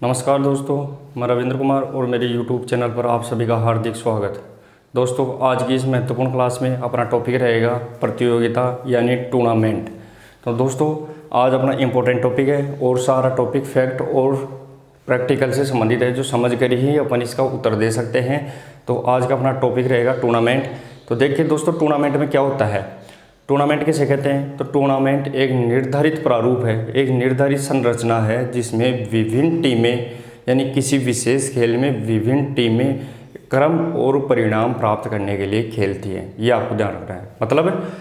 नमस्कार दोस्तों, मैं रविंद्र कुमार और मेरे YouTube चैनल पर आप सभी का हार्दिक स्वागत। दोस्तों, आज की इस महत्वपूर्ण क्लास में अपना टॉपिक रहेगा प्रतियोगिता यानी टूर्नामेंट। तो दोस्तों, आज अपना इम्पोर्टेंट टॉपिक है और सारा टॉपिक फैक्ट और प्रैक्टिकल से संबंधित है, जो समझ कर ही अपन इसका उत्तर दे सकते हैं। तो आज का अपना टॉपिक रहेगा टूर्नामेंट। तो देखिए दोस्तों, टूर्नामेंट में क्या होता है, टूर्नामेंट किसे कहते हैं। तो टूर्नामेंट एक निर्धारित प्रारूप है, एक निर्धारित संरचना है जिसमें विभिन्न टीमें यानी किसी विशेष खेल में विभिन्न टीमें क्रम और परिणाम प्राप्त करने के लिए खेलती हैं। ये आपको ध्यान रखना है। मतलब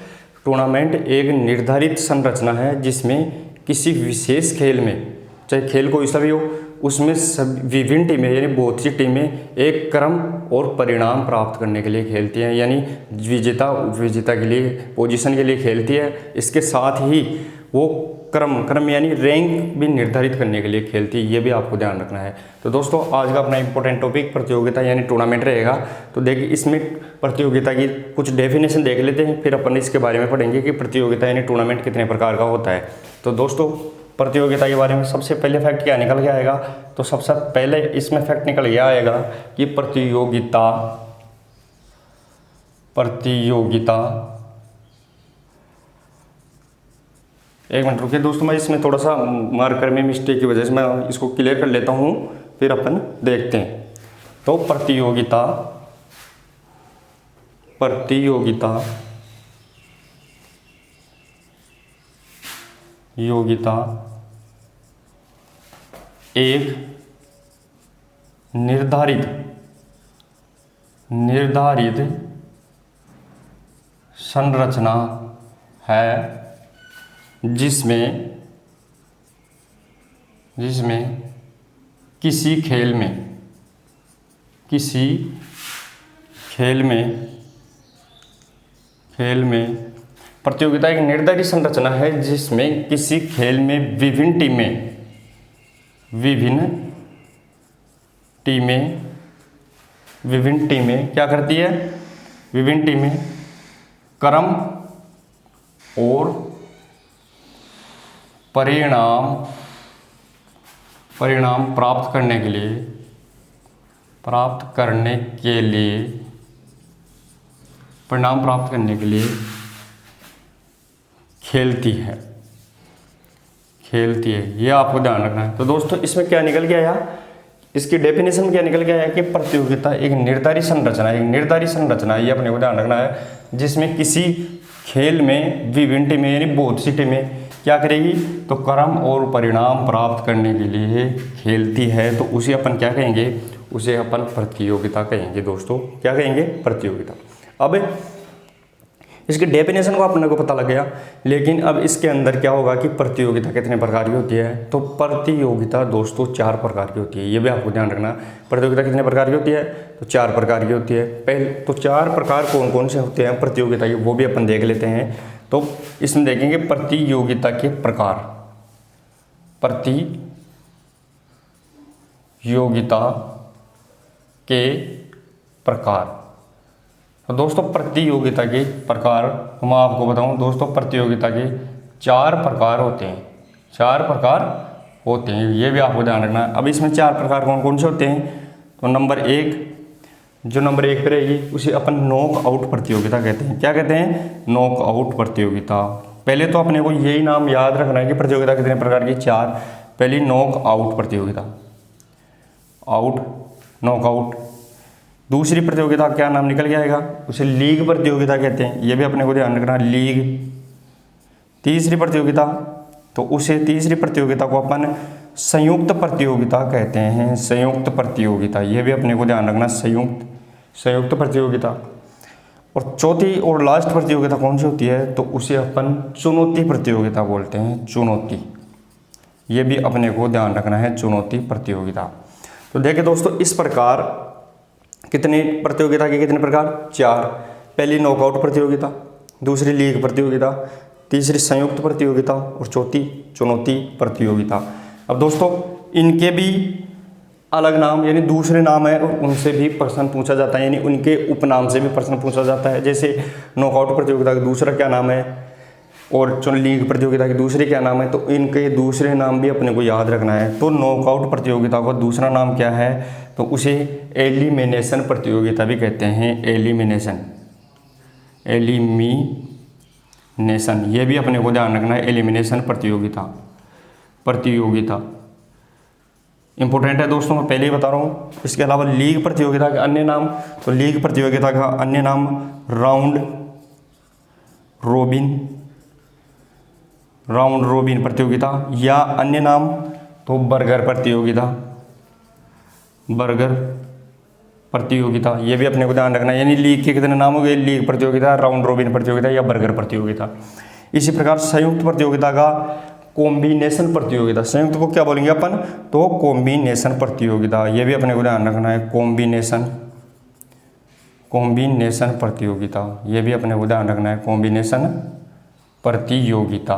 टूर्नामेंट एक निर्धारित संरचना है जिसमें किसी विशेष खेल में, चाहे खेल कोई सा भी हो, उसमें सब विभिन्न टीमें यानी बहुत सी टीमें एक क्रम और परिणाम प्राप्त करने के लिए खेलती हैं, यानी विजेता के लिए, पोजीशन के लिए खेलती है। इसके साथ ही वो क्रम यानी रैंक भी निर्धारित करने के लिए खेलती है। ये भी आपको ध्यान रखना है। तो दोस्तों, आज का अपना इंपॉर्टेंट टॉपिक प्रतियोगिता यानी टूर्नामेंट रहेगा। तो देखिए, इसमें प्रतियोगिता की कुछ डेफिनेशन देख लेते हैं, फिर अपन इसके बारे में पढ़ेंगे कि प्रतियोगिता यानी टूर्नामेंट कितने प्रकार का होता है। तो दोस्तों, प्रतियोगिता के बारे में सबसे पहले फैक्ट क्या निकल के आएगा। तो सबसे पहले इसमें फैक्ट निकल गया आएगा कि प्रतियोगिता एक मिनट रुकिए दोस्तों, मैं इसमें थोड़ा सा मार्कर में मिस्टेक की वजह से मैं इसको क्लियर कर लेता हूँ, फिर अपन देखते हैं। तो प्रतियोगिता एक निर्धारित संरचना है जिसमें किसी खेल में प्रतियोगिता एक निर्धारित संरचना है जिसमें किसी खेल में विभिन्न टीमें क्या करती है, विभिन्न टीमें क्रम और परिणाम प्राप्त करने के लिए खेलती है। ये आपको ध्यान रखना है। तो दोस्तों, इसमें क्या निकल के आया, इसकी डेफिनेशन क्या निकल के आया कि प्रतियोगिता एक निर्धारित संरचना है, ये अपने को ध्यान रखना है, जिसमें किसी खेल में विभिन्न टीमें यानी बहुत सी टीमें क्या करेगी, तो क्रम और परिणाम प्राप्त करने के लिए खेलती है। तो उसे अपन क्या कहेंगे, उसे अपन प्रतियोगिता कहेंगे। दोस्तों, क्या कहेंगे, प्रतियोगिता। अब इसके डेफिनेशन को अपने को पता लग गया, लेकिन अब इसके अंदर क्या होगा कि प्रतियोगिता कितने प्रकार की होती है। तो प्रतियोगिता दोस्तों 4 प्रकार की होती है, ये भी आपको ध्यान रखना। प्रतियोगिता कितने प्रकार की होती है, तो 4 प्रकार की होती है। पहले तो 4 प्रकार कौन कौन से होते हैं प्रतियोगिता के, वो भी अपन देख लेते हैं। तो इसमें देखेंगे प्रतियोगिता के प्रकार। तो दोस्तों, प्रतियोगिता के प्रकार मैं आपको बताऊं दोस्तों, प्रतियोगिता के 4 प्रकार होते हैं। ये भी आपको ध्यान रखना है। अब इसमें 4 प्रकार कौन कौन से होते हैं। तो नंबर 1 पे रहेगी, उसे अपन नॉक आउट प्रतियोगिता कहते हैं। क्या कहते हैं, नॉक आउट प्रतियोगिता। पहले तो अपने को यही नाम याद रखना है कि प्रतियोगिता कितने प्रकार की, 4। पहली नॉक आउट प्रतियोगिता, नॉकआउट। दूसरी प्रतियोगिता क्या नाम निकल के आएगा, उसे लीग प्रतियोगिता कहते हैं। ये भी अपने को ध्यान रखना, लीग। तीसरी प्रतियोगिता को अपन संयुक्त प्रतियोगिता कहते हैं, संयुक्त प्रतियोगिता। ये भी अपने को ध्यान रखना, संयुक्त प्रतियोगिता। और चौथी और लास्ट प्रतियोगिता कौन सी होती है, तो उसे अपन चुनौती प्रतियोगिता बोलते हैं, चुनौती। ये भी अपने को ध्यान रखना है, चुनौती प्रतियोगिता। तो देखिए दोस्तों, इस प्रकार प्रतियोगिता के कितने प्रकार, 4। पहली नॉकआउट प्रतियोगिता, दूसरी लीग प्रतियोगिता, तीसरी संयुक्त प्रतियोगिता और चौथी चुनौती प्रतियोगिता। अब दोस्तों, इनके भी अलग नाम यानी दूसरे नाम है, उनसे भी प्रश्न पूछा जाता है, यानी उनके उपनाम से भी प्रश्न पूछा जाता है। जैसे नॉकआउट प्रतियोगिता का दूसरा क्या नाम है, और जो लीग प्रतियोगिता की दूसरी क्या नाम है, तो इनके दूसरे नाम भी अपने को याद रखना है। तो नॉकआउट प्रतियोगिता का दूसरा नाम क्या है, तो उसे एलिमिनेशन प्रतियोगिता भी कहते हैं। एलिमिनेशन ये भी अपने को ध्यान रखना है। एलिमिनेशन प्रतियोगिता इंपॉर्टेंट है दोस्तों, मैं पहले ही बता रहा हूँ। इसके अलावा लीग प्रतियोगिता के अन्य नाम, तो लीग प्रतियोगिता का अन्य नाम राउंड रोबिन प्रतियोगिता, या अन्य नाम तो बर्गर प्रतियोगिता ये भी अपने को ध्यान रखना है। यानी लीग के कितने नाम हो गए, लीग प्रतियोगिता, राउंड रोबिन प्रतियोगिता या बर्गर प्रतियोगिता। इसी प्रकार संयुक्त प्रतियोगिता का कॉम्बिनेशन प्रतियोगिता, संयुक्त को क्या बोलेंगे अपन, तो कॉम्बिनेशन प्रतियोगिता, ये भी अपने को ध्यान रखना है। कॉम्बिनेशन प्रतियोगिता ये भी अपने को ध्यान रखना है। कॉम्बिनेशन प्रतियोगिता।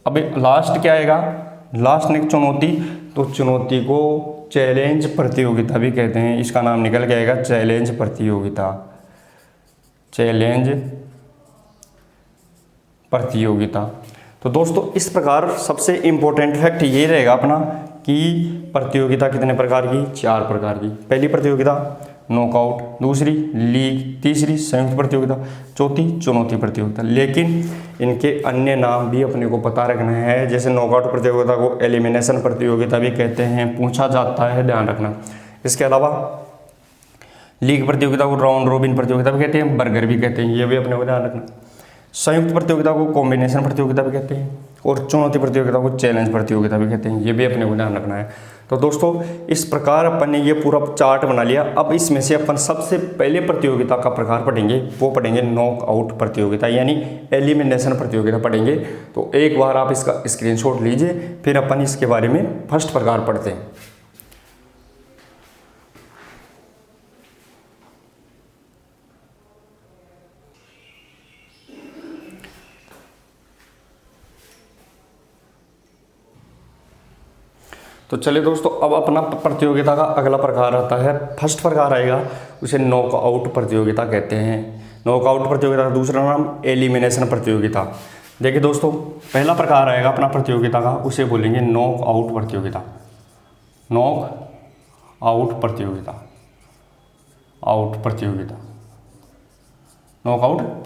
अब लास्ट क्या आएगा, लास्ट ने चुनौती, तो चुनौती को चैलेंज प्रतियोगिता भी कहते हैं। इसका नाम निकल के आएगा चैलेंज प्रतियोगिता। तो दोस्तों इस प्रकार सबसे इम्पोर्टेंट फैक्ट ये रहेगा अपना कि प्रतियोगिता कितने प्रकार की, 4 प्रकार की। पहली प्रतियोगिता नॉकआउट, दूसरी लीग, तीसरी संयुक्त प्रतियोगिता, चौथी चुनौती प्रतियोगिता। लेकिन इनके अन्य नाम भी अपने को पता रखना है। जैसे नॉकआउट प्रतियोगिता को एलिमिनेशन प्रतियोगिता भी कहते हैं, पूछा जाता है, ध्यान रखना। इसके अलावा लीग प्रतियोगिता को राउंड रोबिन प्रतियोगिता भी कहते हैं, बर्गर भी कहते हैं, ये भी अपने को ध्यान रखना। संयुक्त प्रतियोगिता को कॉम्बिनेशन प्रतियोगिता भी कहते हैं, और चुनौती प्रतियोगिता को चैलेंज प्रतियोगिता भी कहते हैं, ये भी अपने को ध्यान रखना है। तो दोस्तों इस प्रकार अपन ने ये पूरा चार्ट बना लिया। अब इसमें से अपन सबसे पहले प्रतियोगिता का प्रकार पढ़ेंगे, वो पढ़ेंगे नॉकआउट प्रतियोगिता, यानी एलिमिनेशन प्रतियोगिता पढ़ेंगे। तो एक बार आप इसका स्क्रीनशॉट लीजिए, फिर अपन इसके बारे में फर्स्ट प्रकार पढ़ते हैं। तो चलिए दोस्तों, अब अपना प्रतियोगिता का अगला प्रकार आता है, फर्स्ट प्रकार आएगा, उसे नॉकआउट प्रतियोगिता कहते हैं। नॉकआउट प्रतियोगिता का दूसरा नाम एलिमिनेशन प्रतियोगिता। देखिए दोस्तों, पहला प्रकार आएगा अपना प्रतियोगिता का, उसे बोलेंगे नॉकआउट प्रतियोगिता। नॉकआउट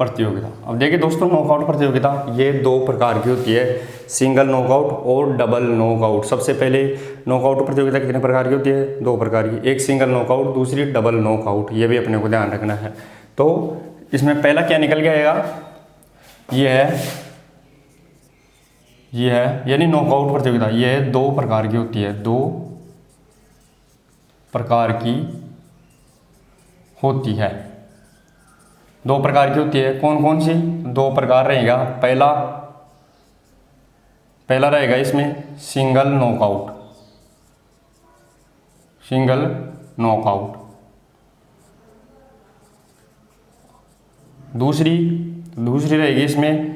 प्रतियोगिता। अब देखिए दोस्तों, नॉकआउट प्रतियोगिता ये 2 प्रकार की होती है, सिंगल नॉकआउट और डबल नॉकआउट। सबसे पहले नॉकआउट प्रतियोगिता कितने प्रकार की होती है, 2 प्रकार की, एक सिंगल नॉकआउट, दूसरी डबल नॉकआउट, ये भी अपने को ध्यान रखना है। तो इसमें पहला क्या निकल के आएगा, ये है यानी नॉकआउट प्रतियोगिता, ये 2 प्रकार की होती है, 2 प्रकार की होती है। 2 प्रकार की होती है, कौन कौन सी 2 प्रकार रहेगा। पहला रहेगा इसमें सिंगल नॉकआउट। दूसरी रहेगी इसमें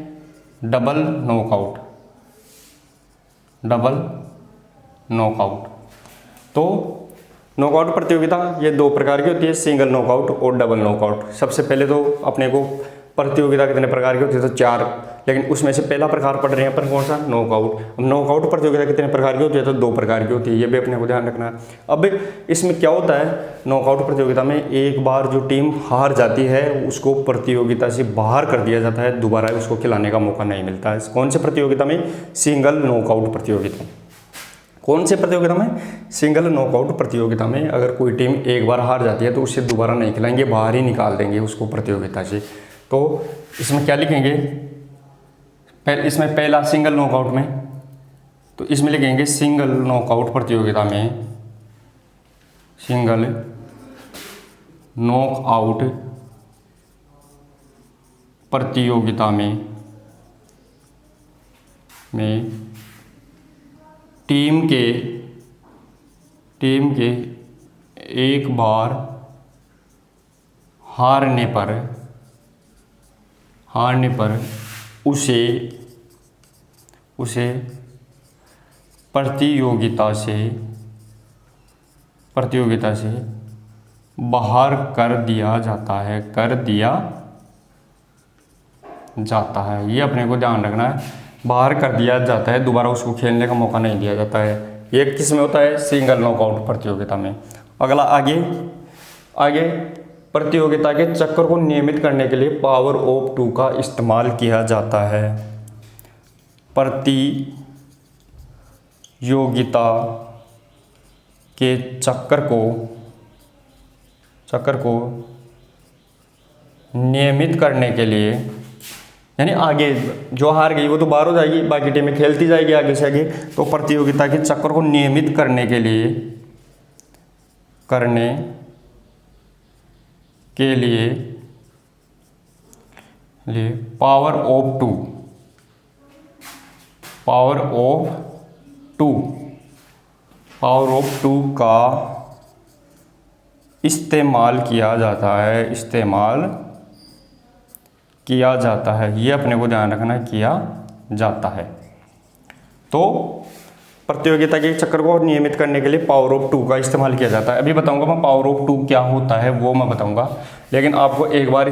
डबल नॉकआउट। तो नॉकआउट प्रतियोगिता ये 2 प्रकार की होती है, सिंगल नॉकआउट और डबल नॉकआउट। सबसे पहले तो अपने को प्रतियोगिता कितने प्रकार की होती है, तो 4, लेकिन उसमें से पहला प्रकार पढ़ रहे हैं अपन कौन सा, नॉकआउट। अब नॉकआउट प्रतियोगिता कितने प्रकार की होती है, तो 2 प्रकार की होती है, ये भी अपने को ध्यान रखना है। अब इसमें क्या होता है, नॉकआउट प्रतियोगिता में एक बार जो टीम हार जाती है उसको प्रतियोगिता से बाहर कर दिया जाता है, दोबारा उसको खिलाने का मौका नहीं मिलता है। कौन से प्रतियोगिता में, सिंगल नॉकआउट प्रतियोगिता। कौन से प्रतियोगिता में, सिंगल नॉकआउट प्रतियोगिता में अगर कोई टीम एक बार हार जाती है तो उससे दोबारा नहीं खिलाएंगे, बाहर ही निकाल देंगे उसको प्रतियोगिता से। तो इसमें क्या लिखेंगे, इसमें पहला सिंगल नॉकआउट में, तो इसमें लिखेंगे सिंगल नॉकआउट प्रतियोगिता में, सिंगल नॉकआउट प्रतियोगिता में टीम के एक बार हारने पर उसे प्रतियोगिता से बाहर कर दिया जाता है, ये अपने को ध्यान रखना है। बाहर कर दिया जाता है, दोबारा उसको खेलने का मौका नहीं दिया जाता है। ये किस में होता है? सिंगल नॉकआउट प्रतियोगिता में। अगला आगे आगे प्रतियोगिता के चक्कर को नियमित करने के लिए पावर ऑफ 2 का इस्तेमाल किया जाता है। प्रतियोगिता के चक्कर को नियमित करने के लिए, यानी आगे जो हार गई वो तो बाहर हो जाएगी, बाकी टीमें खेलती जाएगी आगे से आगे। तो प्रतियोगिता के चक्कर को नियमित करने के लिए पावर ऑफ टू का इस्तेमाल किया जाता है, ये अपने को ध्यान रखना है, किया जाता है। तो प्रतियोगिता के चक्कर को नियमित करने के लिए पावर ऑफ 2 का इस्तेमाल किया जाता है। अभी बताऊंगा मैं पावर ऑफ 2 क्या होता है, वो मैं बताऊंगा, लेकिन आपको एक बार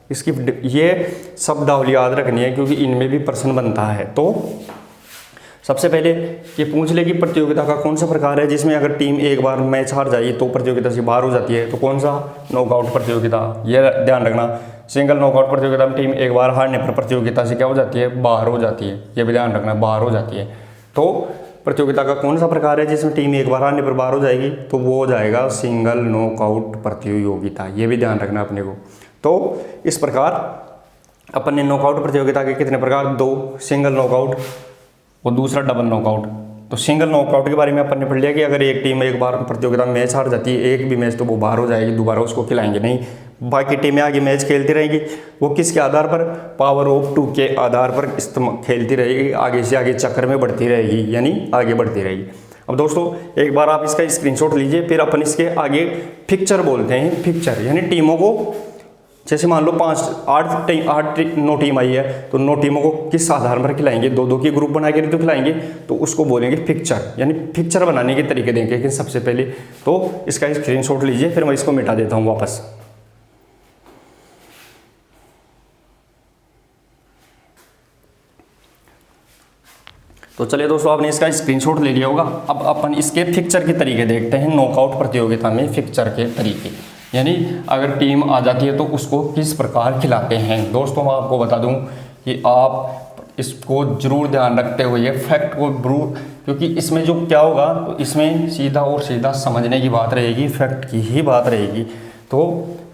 इसकी ये शब्दावली याद रखनी है, क्योंकि इनमें भी प्रश्न बनता है। तो सबसे पहले ये पूछ ले कि प्रतियोगिता का कौन सा प्रकार है जिसमें अगर टीम एक बार मैच हार जाए तो प्रतियोगिता से बाहर हो जाती है, तो कौन सा? नॉकआउट प्रतियोगिता। ये ध्यान रखना, सिंगल नॉकआउट प्रतियोगिता में टीम एक बार हारने पर प्रतियोगिता से क्या हो जाती है? बाहर हो जाती है। ये भी ध्यान रखना, बाहर हो जाती है। तो प्रतियोगिता का कौन सा प्रकार है जिसमें टीम एक बार हारने पर बाहर हो जाएगी? तो वो हो जाएगा सिंगल नॉकआउट प्रतियोगिता। ये भी ध्यान रखना अपने को। तो इस प्रकार अपन ने नॉकआउट प्रतियोगिता के कितने प्रकार? 2, सिंगल नॉकआउट और दूसरा डबल नॉकआउट। तो सिंगल नॉकआउट के बारे में अपन ने पढ़ लिया कि अगर एक टीम एक बार प्रतियोगिता में मैच हार जाती है, एक भी मैच, तो वो बाहर हो जाएगी, दोबारा उसको खिलाएंगे नहीं। बाकी टीमें आगे मैच खेलती रहेगी, वो किसके आधार पर? पावर ऑफ 2 के आधार पर खेलती रहेगी, आगे से आगे चक्कर में बढ़ती रहेगी, यानी आगे बढ़ती रहेगी। अब दोस्तों एक बार आप इसका स्क्रीनशॉट लीजिए, फिर अपन इसके आगे फिक्चर बोलते हैं। फिक्चर यानी टीमों को, जैसे मान लो 9 टीम आई है, तो 9 टीमों को किस आधार पर खिलाएंगे? 2-2 के ग्रुप बना के तो खिलाएंगे, तो उसको बोलेंगे फिक्चर। यानी फिक्चर बनाने के तरीके देंगे। लेकिन सबसे पहले तो इसका स्क्रीनशॉट लीजिए, फिर मैं इसको मिटा देता हूँ वापस। तो चलिए दोस्तों, आपने इसका स्क्रीनशॉट ले लिया होगा। अब अपन इसके फिक्चर के तरीके देखते हैं। नॉकआउट प्रतियोगिता में फिक्चर के तरीके, यानी अगर टीम आ जाती है तो उसको किस प्रकार खिलाते हैं। दोस्तों मैं आपको बता दूं कि आप इसको जरूर ध्यान रखते हुए फैक्ट को जरूर, क्योंकि इसमें जो क्या होगा, तो इसमें सीधा और सीधा समझने की बात रहेगी, फैक्ट की ही बात रहेगी। तो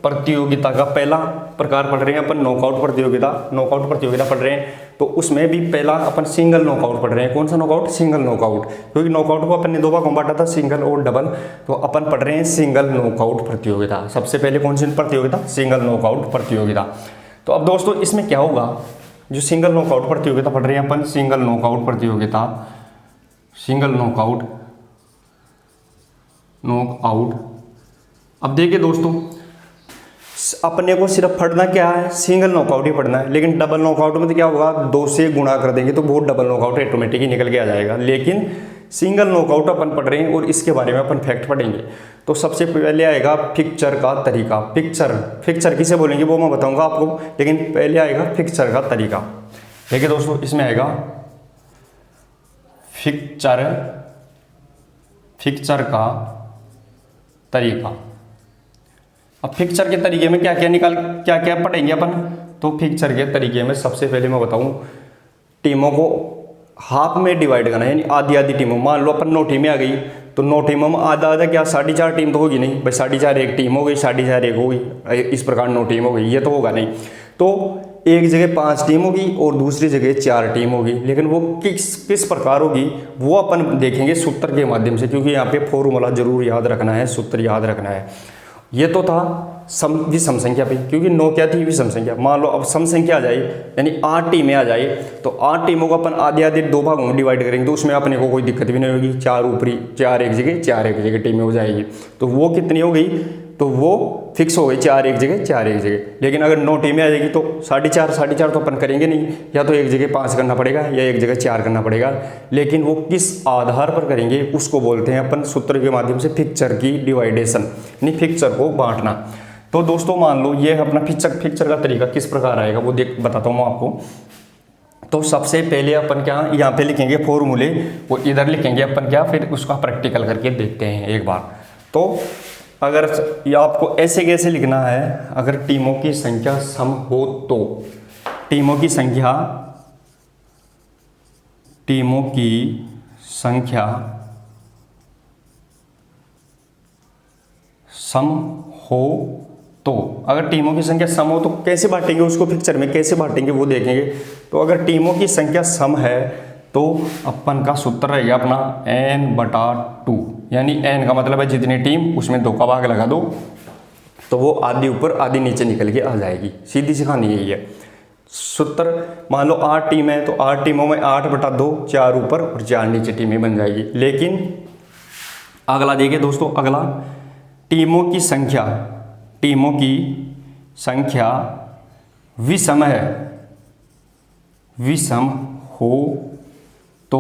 प्रतियोगिता का पहला प्रकार पढ़ रहे हैं अपन, नॉकआउट प्रतियोगिता पढ़ रहे हैं। तो उसमें भी पहला अपन सिंगल नॉकआउट पढ़ रहे हैं। कौन सा नॉकआउट? Single knockout. क्योंकि नॉकआउट को अपन ने 2 भागों में बांटा था, सिंगल और डबल। तो अपन पढ़ रहे हैं सिंगल नॉकआउट प्रतियोगिता। सबसे पहले कौन सी प्रतियोगिता? सिंगल नॉकआउट प्रतियोगिता। तो अब दोस्तों इसमें क्या होगा, जो सिंगल नॉकआउट प्रतियोगिता पढ़ रहे हैं अपन, सिंगल नॉकआउट प्रतियोगिता, सिंगल नॉकआउट। अब देखिए दोस्तों, अपने को सिर्फ पढ़ना क्या है? सिंगल नॉकआउट ही पढ़ना है। लेकिन डबल नॉकआउट में तो क्या होगा? 2 से गुणा कर देंगे तो वो डबल नॉकआउट ऑटोमेटिक ही निकल के आ जाएगा। लेकिन सिंगल नॉकआउट अपन पढ़ रहे हैं और इसके बारे में अपन फैक्ट पढ़ेंगे। तो सबसे पहले आएगा फिक्चर का तरीका। फिक्चर किसे बोलेंगे वो मैं बताऊंगा आपको, लेकिन पहले आएगा फिक्चर का तरीका। देखिए दोस्तों, इसमें आएगा फिक्चर का तरीका। अब फिक्चर के तरीके में क्या क्या पढ़ेंगे अपन? तो फिक्चर के तरीके में सबसे पहले मैं बताऊं, टीमों को हाफ में डिवाइड करना है, यानी आधी टीमों। मान लो अपन 9 टीमें आ गई, तो 9 टीमों में आधा क्या 4.5 टीम तो होगी नहीं भाई, 4.5 एक टीम हो गई, 4.5 एक होगी, इस प्रकार 9 टीम हो गई, ये तो होगा नहीं। तो एक जगह 5 टीम होगी और दूसरी जगह 4 टीम होगी। लेकिन वो किस प्रकार होगी वो अपन देखेंगे सूत्र के माध्यम से, क्योंकि यहाँ पे फॉर्मूला जरूर याद रखना है, सूत्र याद रखना है। ये तो था विषम संख्या पे, क्योंकि 9 क्या थी? विषम संख्या। मान लो अब सम संख्या आ जाए, यानी 8 टीमें आ जाए, तो 8 टीमों को अपन आधे 2 भागों में डिवाइड करेंगे, तो उसमें अपने को कोई दिक्कत भी नहीं होगी। 4 ऊपरी, 4 एक जगह टीमें हो जाएगी। तो वो कितनी हो गई? तो वो फिक्स हो गई 4 एक जगह। लेकिन अगर 9 टीमें आ जाएगी तो 4.5 तो अपन करेंगे नहीं, या तो एक जगह 5 करना पड़ेगा या एक जगह 4 करना पड़ेगा। लेकिन वो किस आधार पर करेंगे उसको बोलते हैं अपन सूत्र के माध्यम से फिक्चर की डिवाइडेशन, यानी फिक्चर को बांटना। तो दोस्तों मान लो ये अपना पिक्चर का तरीका किस प्रकार आएगा वो बताता हूँ मैं आपको। तो सबसे पहले अपन क्या यहाँ पे लिखेंगे फॉर्मूले, वो इधर लिखेंगे अपन क्या, फिर उसका प्रैक्टिकल करके देखते हैं एक बार। तो अगर ये आपको ऐसे कैसे लिखना है, अगर टीमों की संख्या सम हो तो टीमों की संख्या सम हो तो, अगर टीमों की संख्या सम हो तो कैसे बांटेंगे उसको, पिक्चर में कैसे बांटेंगे वो देखेंगे। तो अगर टीमों की संख्या सम है तो अपन का सूत्र रहेगा अपना n/2, यानी n का मतलब है जितनी टीम उसमें 2 का भाग लगा दो तो वो आधी ऊपर आधी नीचे निकल के आ जाएगी। सीधी सी कहानी यही है। सूत्र मान लो 8 टीम है तो 8 टीमों में 8/2, 4 ऊपर और 4 नीचे टीमें बन जाएगी। लेकिन अगला देखिए दोस्तों, अगला टीमों की संख्या विषम है, विषम हो तो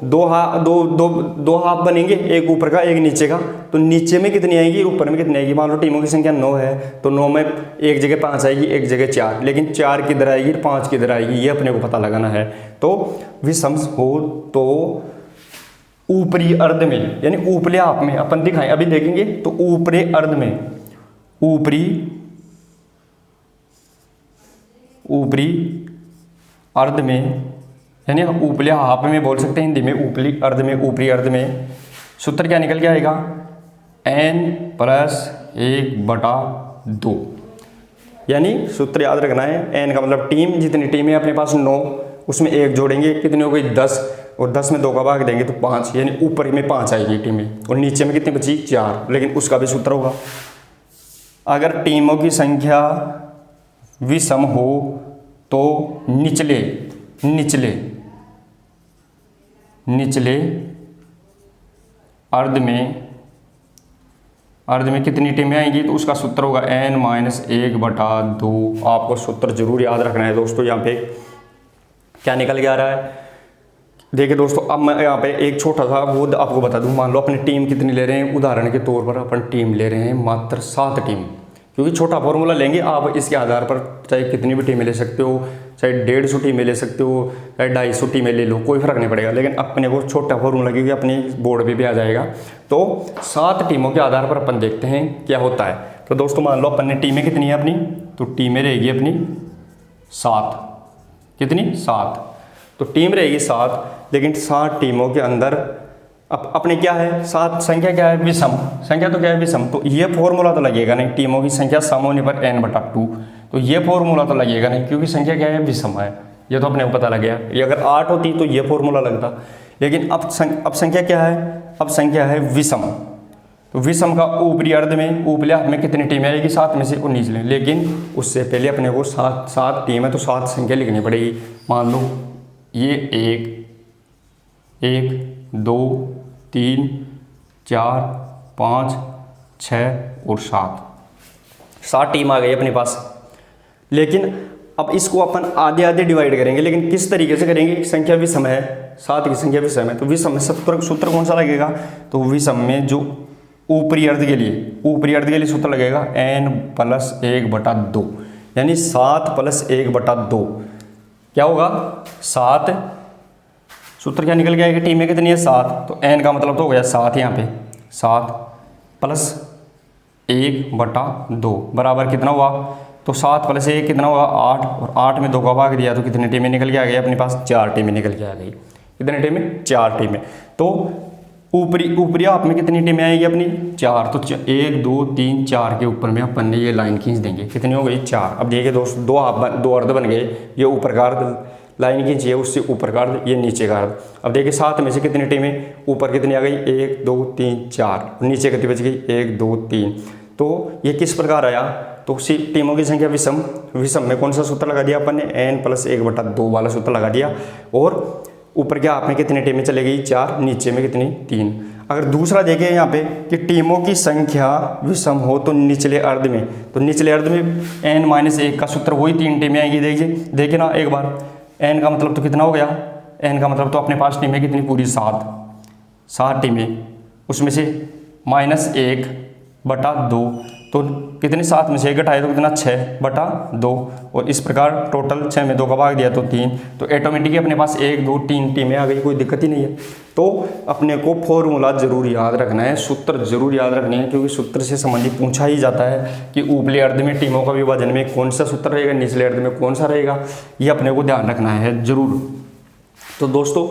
दो हाफ बनेंगे, एक ऊपर का एक नीचे का। तो नीचे में कितनी आएगी, ऊपर में कितनी आएगी। मान लो टीमों की संख्या 9 है तो 9 में एक जगह 5 आएगी, एक जगह 4, लेकिन 4 किधर आएगी 5 किधर आएगी, ये अपने को पता लगाना है। तो विषम हो तो ऊपरी अर्ध में, यानी ऊपरी हाफ में अपन दिखाएं, अभी देखेंगे तो ऊपरी अर्ध में, ऊपरी अर्ध में, यानी ऊपरी हाफ में बोल सकते हैं हिंदी में, ऊपरी अर्ध में सूत्र क्या निकल के आएगा, n+1/2। यानी सूत्र याद रखना है, n का मतलब टीम, जितनी टीमें अपने पास 9 उसमें 1 जोड़ेंगे, कितनी हो गई 10, और 10 में 2 का भाग देंगे तो 5, यानी ऊपर में 5 आएगी टीमें, और नीचे में कितनी बची 4, लेकिन उसका भी सूत्र होगा। अगर टीमों की संख्या विषम हो तो निचले अर्ध में कितनी टीमें आएंगी, तो उसका सूत्र होगा n-1/2। आपको सूत्र जरूर याद रखना है दोस्तों। यहाँ पे क्या निकल के आ रहा है, देखिए दोस्तों, अब मैं यहाँ पे एक छोटा सा वो आपको बता दूं। मान लो अपनी टीम कितनी ले रहे हैं, उदाहरण के तौर पर अपन टीम ले रहे हैं मात्र 7 टीम, क्योंकि छोटा फॉर्मूला लेंगे आप, इसके आधार पर चाहे कितनी भी टीमें ले सकते हो, चाहे 150 टीमें ले सकते हो, चाहे 250 टीमें ले लो, कोई फर्क नहीं पड़ेगा। लेकिन अपने को छोटा फॉर्मूला क्योंकि अपनी बोर्ड पे भी आ जाएगा। तो 7 टीमों के आधार पर अपन देखते हैं क्या होता है। तो दोस्तों मान लो अपन ने टीमें कितनी है अपनी, तो टीमें रहेगी अपनी 7, कितनी 7, तो टीम रहेगी 7, लेकिन 7 टीमों के अंदर अब अपने क्या है, 7 संख्या क्या है, विषम संख्या, तो क्या है विषम, तो ये फॉर्मूला तो लगेगा नहीं, टीमों की संख्या सम होने पर n/2, तो ये फॉर्मूला तो लगेगा नहीं क्योंकि संख्या क्या है, विषम है। ये तो अपने को पता लग गया। ये अगर 8 होती तो ये फॉर्मूला लगता, लेकिन अब संख्या क्या है, अब संख्या है विषम। तो विषम का ऊपरी अर्ध में, ऊपरी हाथ में कितनी टीमें आएगी, 7 में से 19 लें, लेकिन उससे पहले अपने को 7 टीम है तो 7 संख्या लिखनी पड़ेगी। मान लो ये 1 2 3 4 5 6 और 7 टीम आ गई अपने पास। लेकिन अब इसको अपन आधे आधे डिवाइड करेंगे, लेकिन किस तरीके से करेंगे, संख्या विषम है, 7 की संख्या विषम है, तो विषम में सूत्र कौन सा लगेगा, तो विषम में जो ऊपरी अर्ध के लिए सूत्र लगेगा n+1/2, यानी 7 + 1/2 क्या होगा 7। सूत्र क्या निकल गया, टीमें कितनी है 7, तो n का मतलब तो हो गया 7, यहाँ पे 7 + 1/2 बराबर कितना हुआ, तो 7 + 1 कितना हुआ 8, और 8 में 2 का भाग दिया तो कितनी टीमें निकल के आ गई अपने पास, 4 टीमें निकल के आ गई। कितनी टीमें, 4 टीमें। तो ऊपरी हाफ में कितनी टीमें आएगी अपनी, 4, तो 1 2 3 4 के ऊपर में अपन ने ये लाइन खींच देंगे, कितनी हो गई 4। अब देखिए दोस्तों, 2 अर्ध बन गए, ये ऊपर का अर्ध लाइन खींची है, उससे ऊपर का अर्ध, ये नीचे का अर्ध। अब देखिए 7 में से कितनी टीमें, ऊपर कितनी आ गई 1 2 3 4, नीचे कितनी बच गई 1 2 3। तो ये किस प्रकार आया, तो टीमों की संख्या विषम में कौन सा सूत्र लगा दिया अपन ने, n+1/2 वाला सूत्र लगा दिया, और ऊपर के हाफ में कितनी टीमें चली गई 4, नीचे में कितनी 3। अगर दूसरा देखें यहाँ पे कि टीमों की संख्या विषम हो तो निचले अर्ध में, तो निचले अर्ध में n-1 का सूत्र वही 3 टीमें आएंगी। देखिए ना एक बार, n का मतलब तो कितना हो गया, n का मतलब तो अपने पास टीमें कितनी पूरी 7 टीमें, उसमें से -1 6/2। तो कितने 7 में से 1 घटाए तो कितना 6/2। और इस प्रकार टोटल 6 में 2 का भाग दिया तो 3। तो ऑटोमेटिकली अपने पास 1 2 3 टीमें आ गई, कोई दिक्कत ही नहीं है। तो अपने को फॉर्मूला जरूर याद रखना है, सूत्र जरूर याद रखने हैं, क्योंकि सूत्र से संबंधित पूछा ही जाता है कि ऊपरी अर्ध में टीमों का विभाजन में कौन सा सूत्र रहेगा, निचले अर्ध में कौन सा रहेगा, ये अपने को ध्यान रखना है जरूर। तो दोस्तों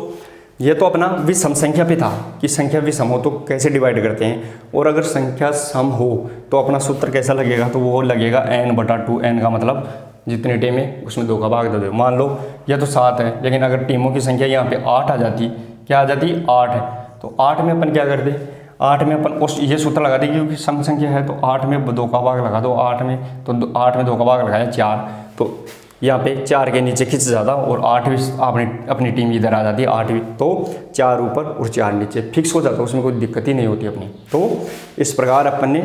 ये तो अपना विषम संख्या पे था कि संख्या विषम हो तो कैसे डिवाइड करते हैं, और अगर संख्या सम हो तो अपना सूत्र कैसा लगेगा, तो वो लगेगा n/2। n का मतलब जितनी टीमें उसमें 2 का भाग दे दो। मान लो यह तो 7 है, लेकिन अगर टीमों की संख्या यहाँ पे 8 आ जाती, क्या आ जाती 8 है, तो 8 में अपन क्या करते, 8 में अपन उस ये सूत्र लगा देंगे क्योंकि सम संख्या है, तो 8 में 2 का भाग लगा दो 8 में, तो 8 में 2 का भाग लगाया 4, तो यहाँ पे 4 के नीचे खिंच जाता और 8वीं अपनी टीम इधर आ जाती है 8वीं, तो 4 ऊपर और 4 नीचे फिक्स हो जाता, उसमें कोई दिक्कत ही नहीं होती अपनी। तो इस प्रकार अपन ने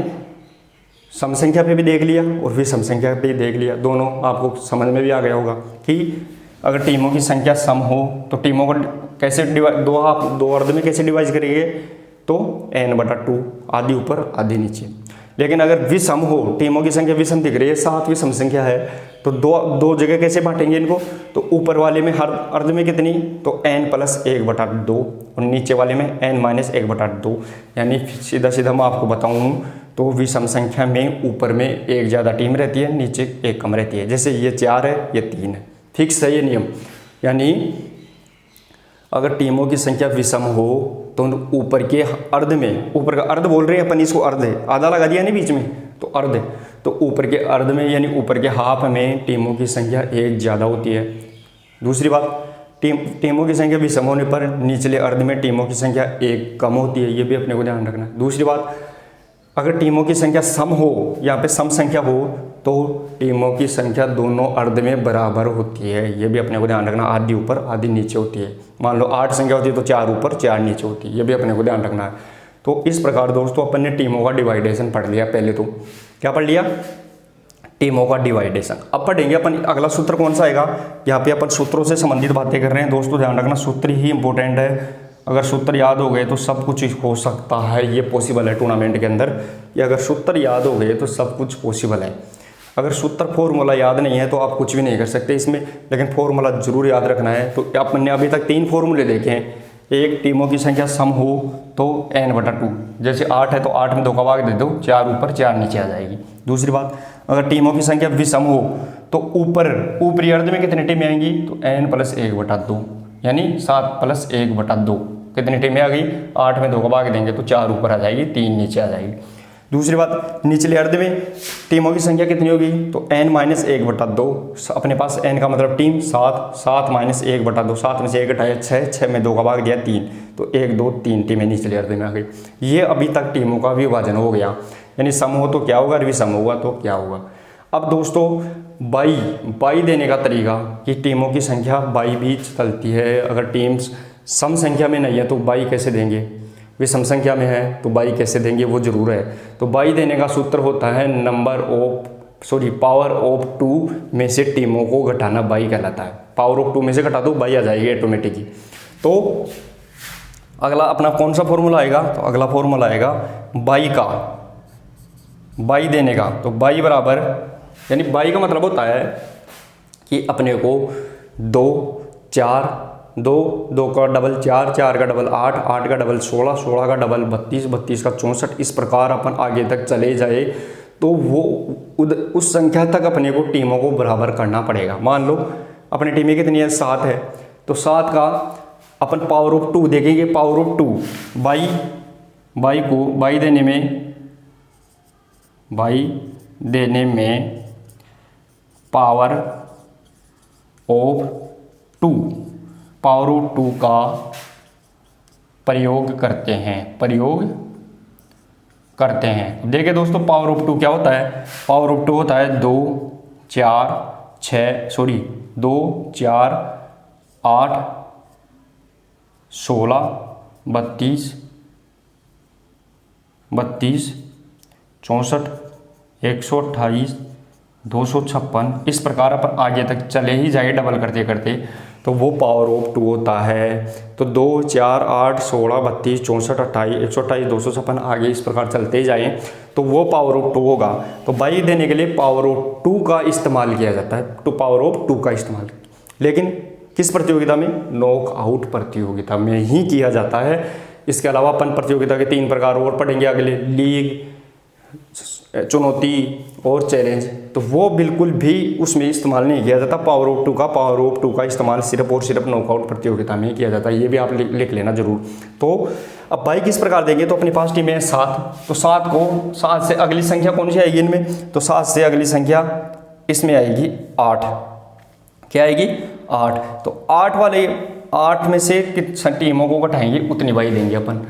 सम संख्या पे भी देख लिया और विषम संख्या पे भी देख लिया, दोनों आपको समझ में भी आ गया होगा कि अगर टीमों की संख्या सम हो तो टीमों को कैसे डिवाइड, दो अर्ध में कैसे डिवाइड करेंगे, तो n/2 आधी ऊपर आधी नीचे। लेकिन अगर विषम हो, टीमों की संख्या विषम दिख रही है, 7 विषम संख्या है, तो दो जगह कैसे बांटेंगे इनको, तो ऊपर वाले में हर अर्ध में कितनी, तो n+1/2 और नीचे वाले में n-1/2। यानी सीधा सीधा मैं आपको बताऊं तो विषम संख्या में ऊपर में एक ज़्यादा टीम रहती है, नीचे एक कम रहती है। जैसे ये 4 है, ये 3 है, फिक्स है ये नियम। यानी अगर टीमों की संख्या विषम हो तो ऊपर के अर्ध में, ऊपर का अर्ध बोल रहे हैं अपन, इसको अर्ध है, आधा लगा दिया नहीं बीच में, तो अर्ध है, तो ऊपर के अर्ध में यानी ऊपर के हाफ में टीमों की संख्या एक ज़्यादा होती है। दूसरी बात, टीमों की संख्या विषम होने पर निचले अर्ध में टीमों की संख्या एक कम होती है, ये भी अपने को ध्यान रखना है। दूसरी बात, अगर टीमों की संख्या सम हो, यहाँ पे सम संख्या हो, तो टीमों की संख्या दोनों अर्ध में बराबर होती है, ये भी अपने को ध्यान रखना, आधी ऊपर आधी नीचे होती है। मान लो 8 संख्या होती है तो 4 ऊपर 4 नीचे होती है, ये भी अपने को ध्यान रखना है। तो इस प्रकार दोस्तों अपन ने टीमों का डिवाइडेशन पढ़ लिया। पहले तो क्या पढ़ लिया, टीमों का डिवाइडेशन। अब पढ़ेंगे अपन अगला सूत्र कौन सा आएगा, यहाँ पे अपन सूत्रों से संबंधित बातें कर रहे हैं दोस्तों, ध्यान रखना सूत्र ही इंपॉर्टेंट है। अगर सूत्र याद हो गए तो सब कुछ हो सकता है, ये पॉसिबल है टूर्नामेंट के अंदर, या अगर सूत्र याद हो गए तो सब कुछ पॉसिबल है। अगर सूत्र फॉर्मूला याद नहीं है तो आप कुछ भी नहीं कर सकते इसमें, लेकिन फॉर्मूला जरूर याद रखना है। तो अपन ने अभी तक 3 फॉर्मूले देखे हैं। एक, टीमों की संख्या सम हो तो n/2, जैसे 8 है तो 8 में 2 का भाग दे दो, 4 ऊपर 4 नीचे आ जाएगी। दूसरी बात, अगर टीमों की संख्या विषम हो तो ऊपरी अर्ध में कितनी टीमें आएंगी, तो n+1/2, यानी 7+1/2। कितनी टीमें आ गई, 8 में 2 का भाग देंगे तो 4 ऊपर आ जाएगी, 3 नीचे आ जाएगी। दूसरी बात, निचले अर्ध में टीमों की संख्या कितनी होगी, तो n-1/2। अपने पास n का मतलब टीम 7, 7-1/2, 7 में से 1 घटाया 6, 6 में 2 का भाग दिया 3, तो 1 2 3 टीमें निचले अर्ध में आ गई। ये अभी तक टीमों का विभाजन हो गया, यानी सम हो तो क्या होगा, विषम होगा तो क्या होगा। अब दोस्तों बाई देने का तरीका, कि टीमों की संख्या बाई भी चलती है। अगर टीम्स सम संख्या में नहीं है तो बाई कैसे देंगे, विषम संख्या में है तो बाई कैसे देंगे, वो जरूर है। तो बाई देने का सूत्र होता है पावर ऑफ 2 में से टीमों को घटाना बाई कहलाता है। पावर ऑफ 2 में से घटा दो, बाई आ जाएगी ऑटोमेटिकली। तो अगला अपना कौन सा फॉर्मूला आएगा, तो अगला फॉर्मूला आएगा बाई देने का। तो बाई बराबर, यानी बाई का मतलब होता है कि अपने को 2 का डबल 4, 4 का डबल 8, 8 का डबल 16, 16 का डबल 32, 32 का 64, इस प्रकार अपन आगे तक चले जाए तो वो उस संख्या तक अपने को टीमों को बराबर करना पड़ेगा। मान लो अपनी टीमें कितनी है, 7 है, तो 7 का अपन पावर ऑफ 2 देखेंगे। पावर ऑफ 2 बाई देने में पावर ऑफ 2 का प्रयोग करते हैं। देखिए दोस्तों, पावर ऑफ 2 क्या होता है, पावर ऑफ 2 होता है 2 4 8 16 32 64 128 256, इस प्रकार अपन आगे तक चले ही जाए डबल करते करते तो वो पावर ऑफ 2 होता है। तो 2, 4, 8, 16, 32, 64, 28, 128, 256 आगे इस प्रकार चलते जाएं तो वो पावर ऑफ 2 होगा। तो बाई देने के लिए पावर ऑफ 2 का इस्तेमाल किया जाता है, तो पावर ऑफ 2 का इस्तेमाल, लेकिन किस प्रतियोगिता में? नॉकआउट प्रतियोगिता में ही किया जाता है। इसके अलावा अपन प्रतियोगिता के 3 प्रकार और पढ़ेंगे अगले, लीग, चुनौती और चैलेंज। तो वो बिल्कुल भी उसमें इस्तेमाल नहीं किया जाता पावर ऑफ 2 का। पावर ऑफ 2 का इस्तेमाल सिर्फ और सिर्फ नॉकआउट प्रतियोगिता में ही किया जाता है, ये भी आप लिख लेना जरूर। तो अब बाई किस प्रकार देंगे? तो अपने पास टीम है 7, तो 7 से अगली संख्या कौन सी आएगी इनमें? तो 7 से अगली संख्या इसमें आएगी 8। क्या आएगी? 8। तो 8 में से कितनी टीमों को घटाएंगे उतनी बाई देंगे अपन,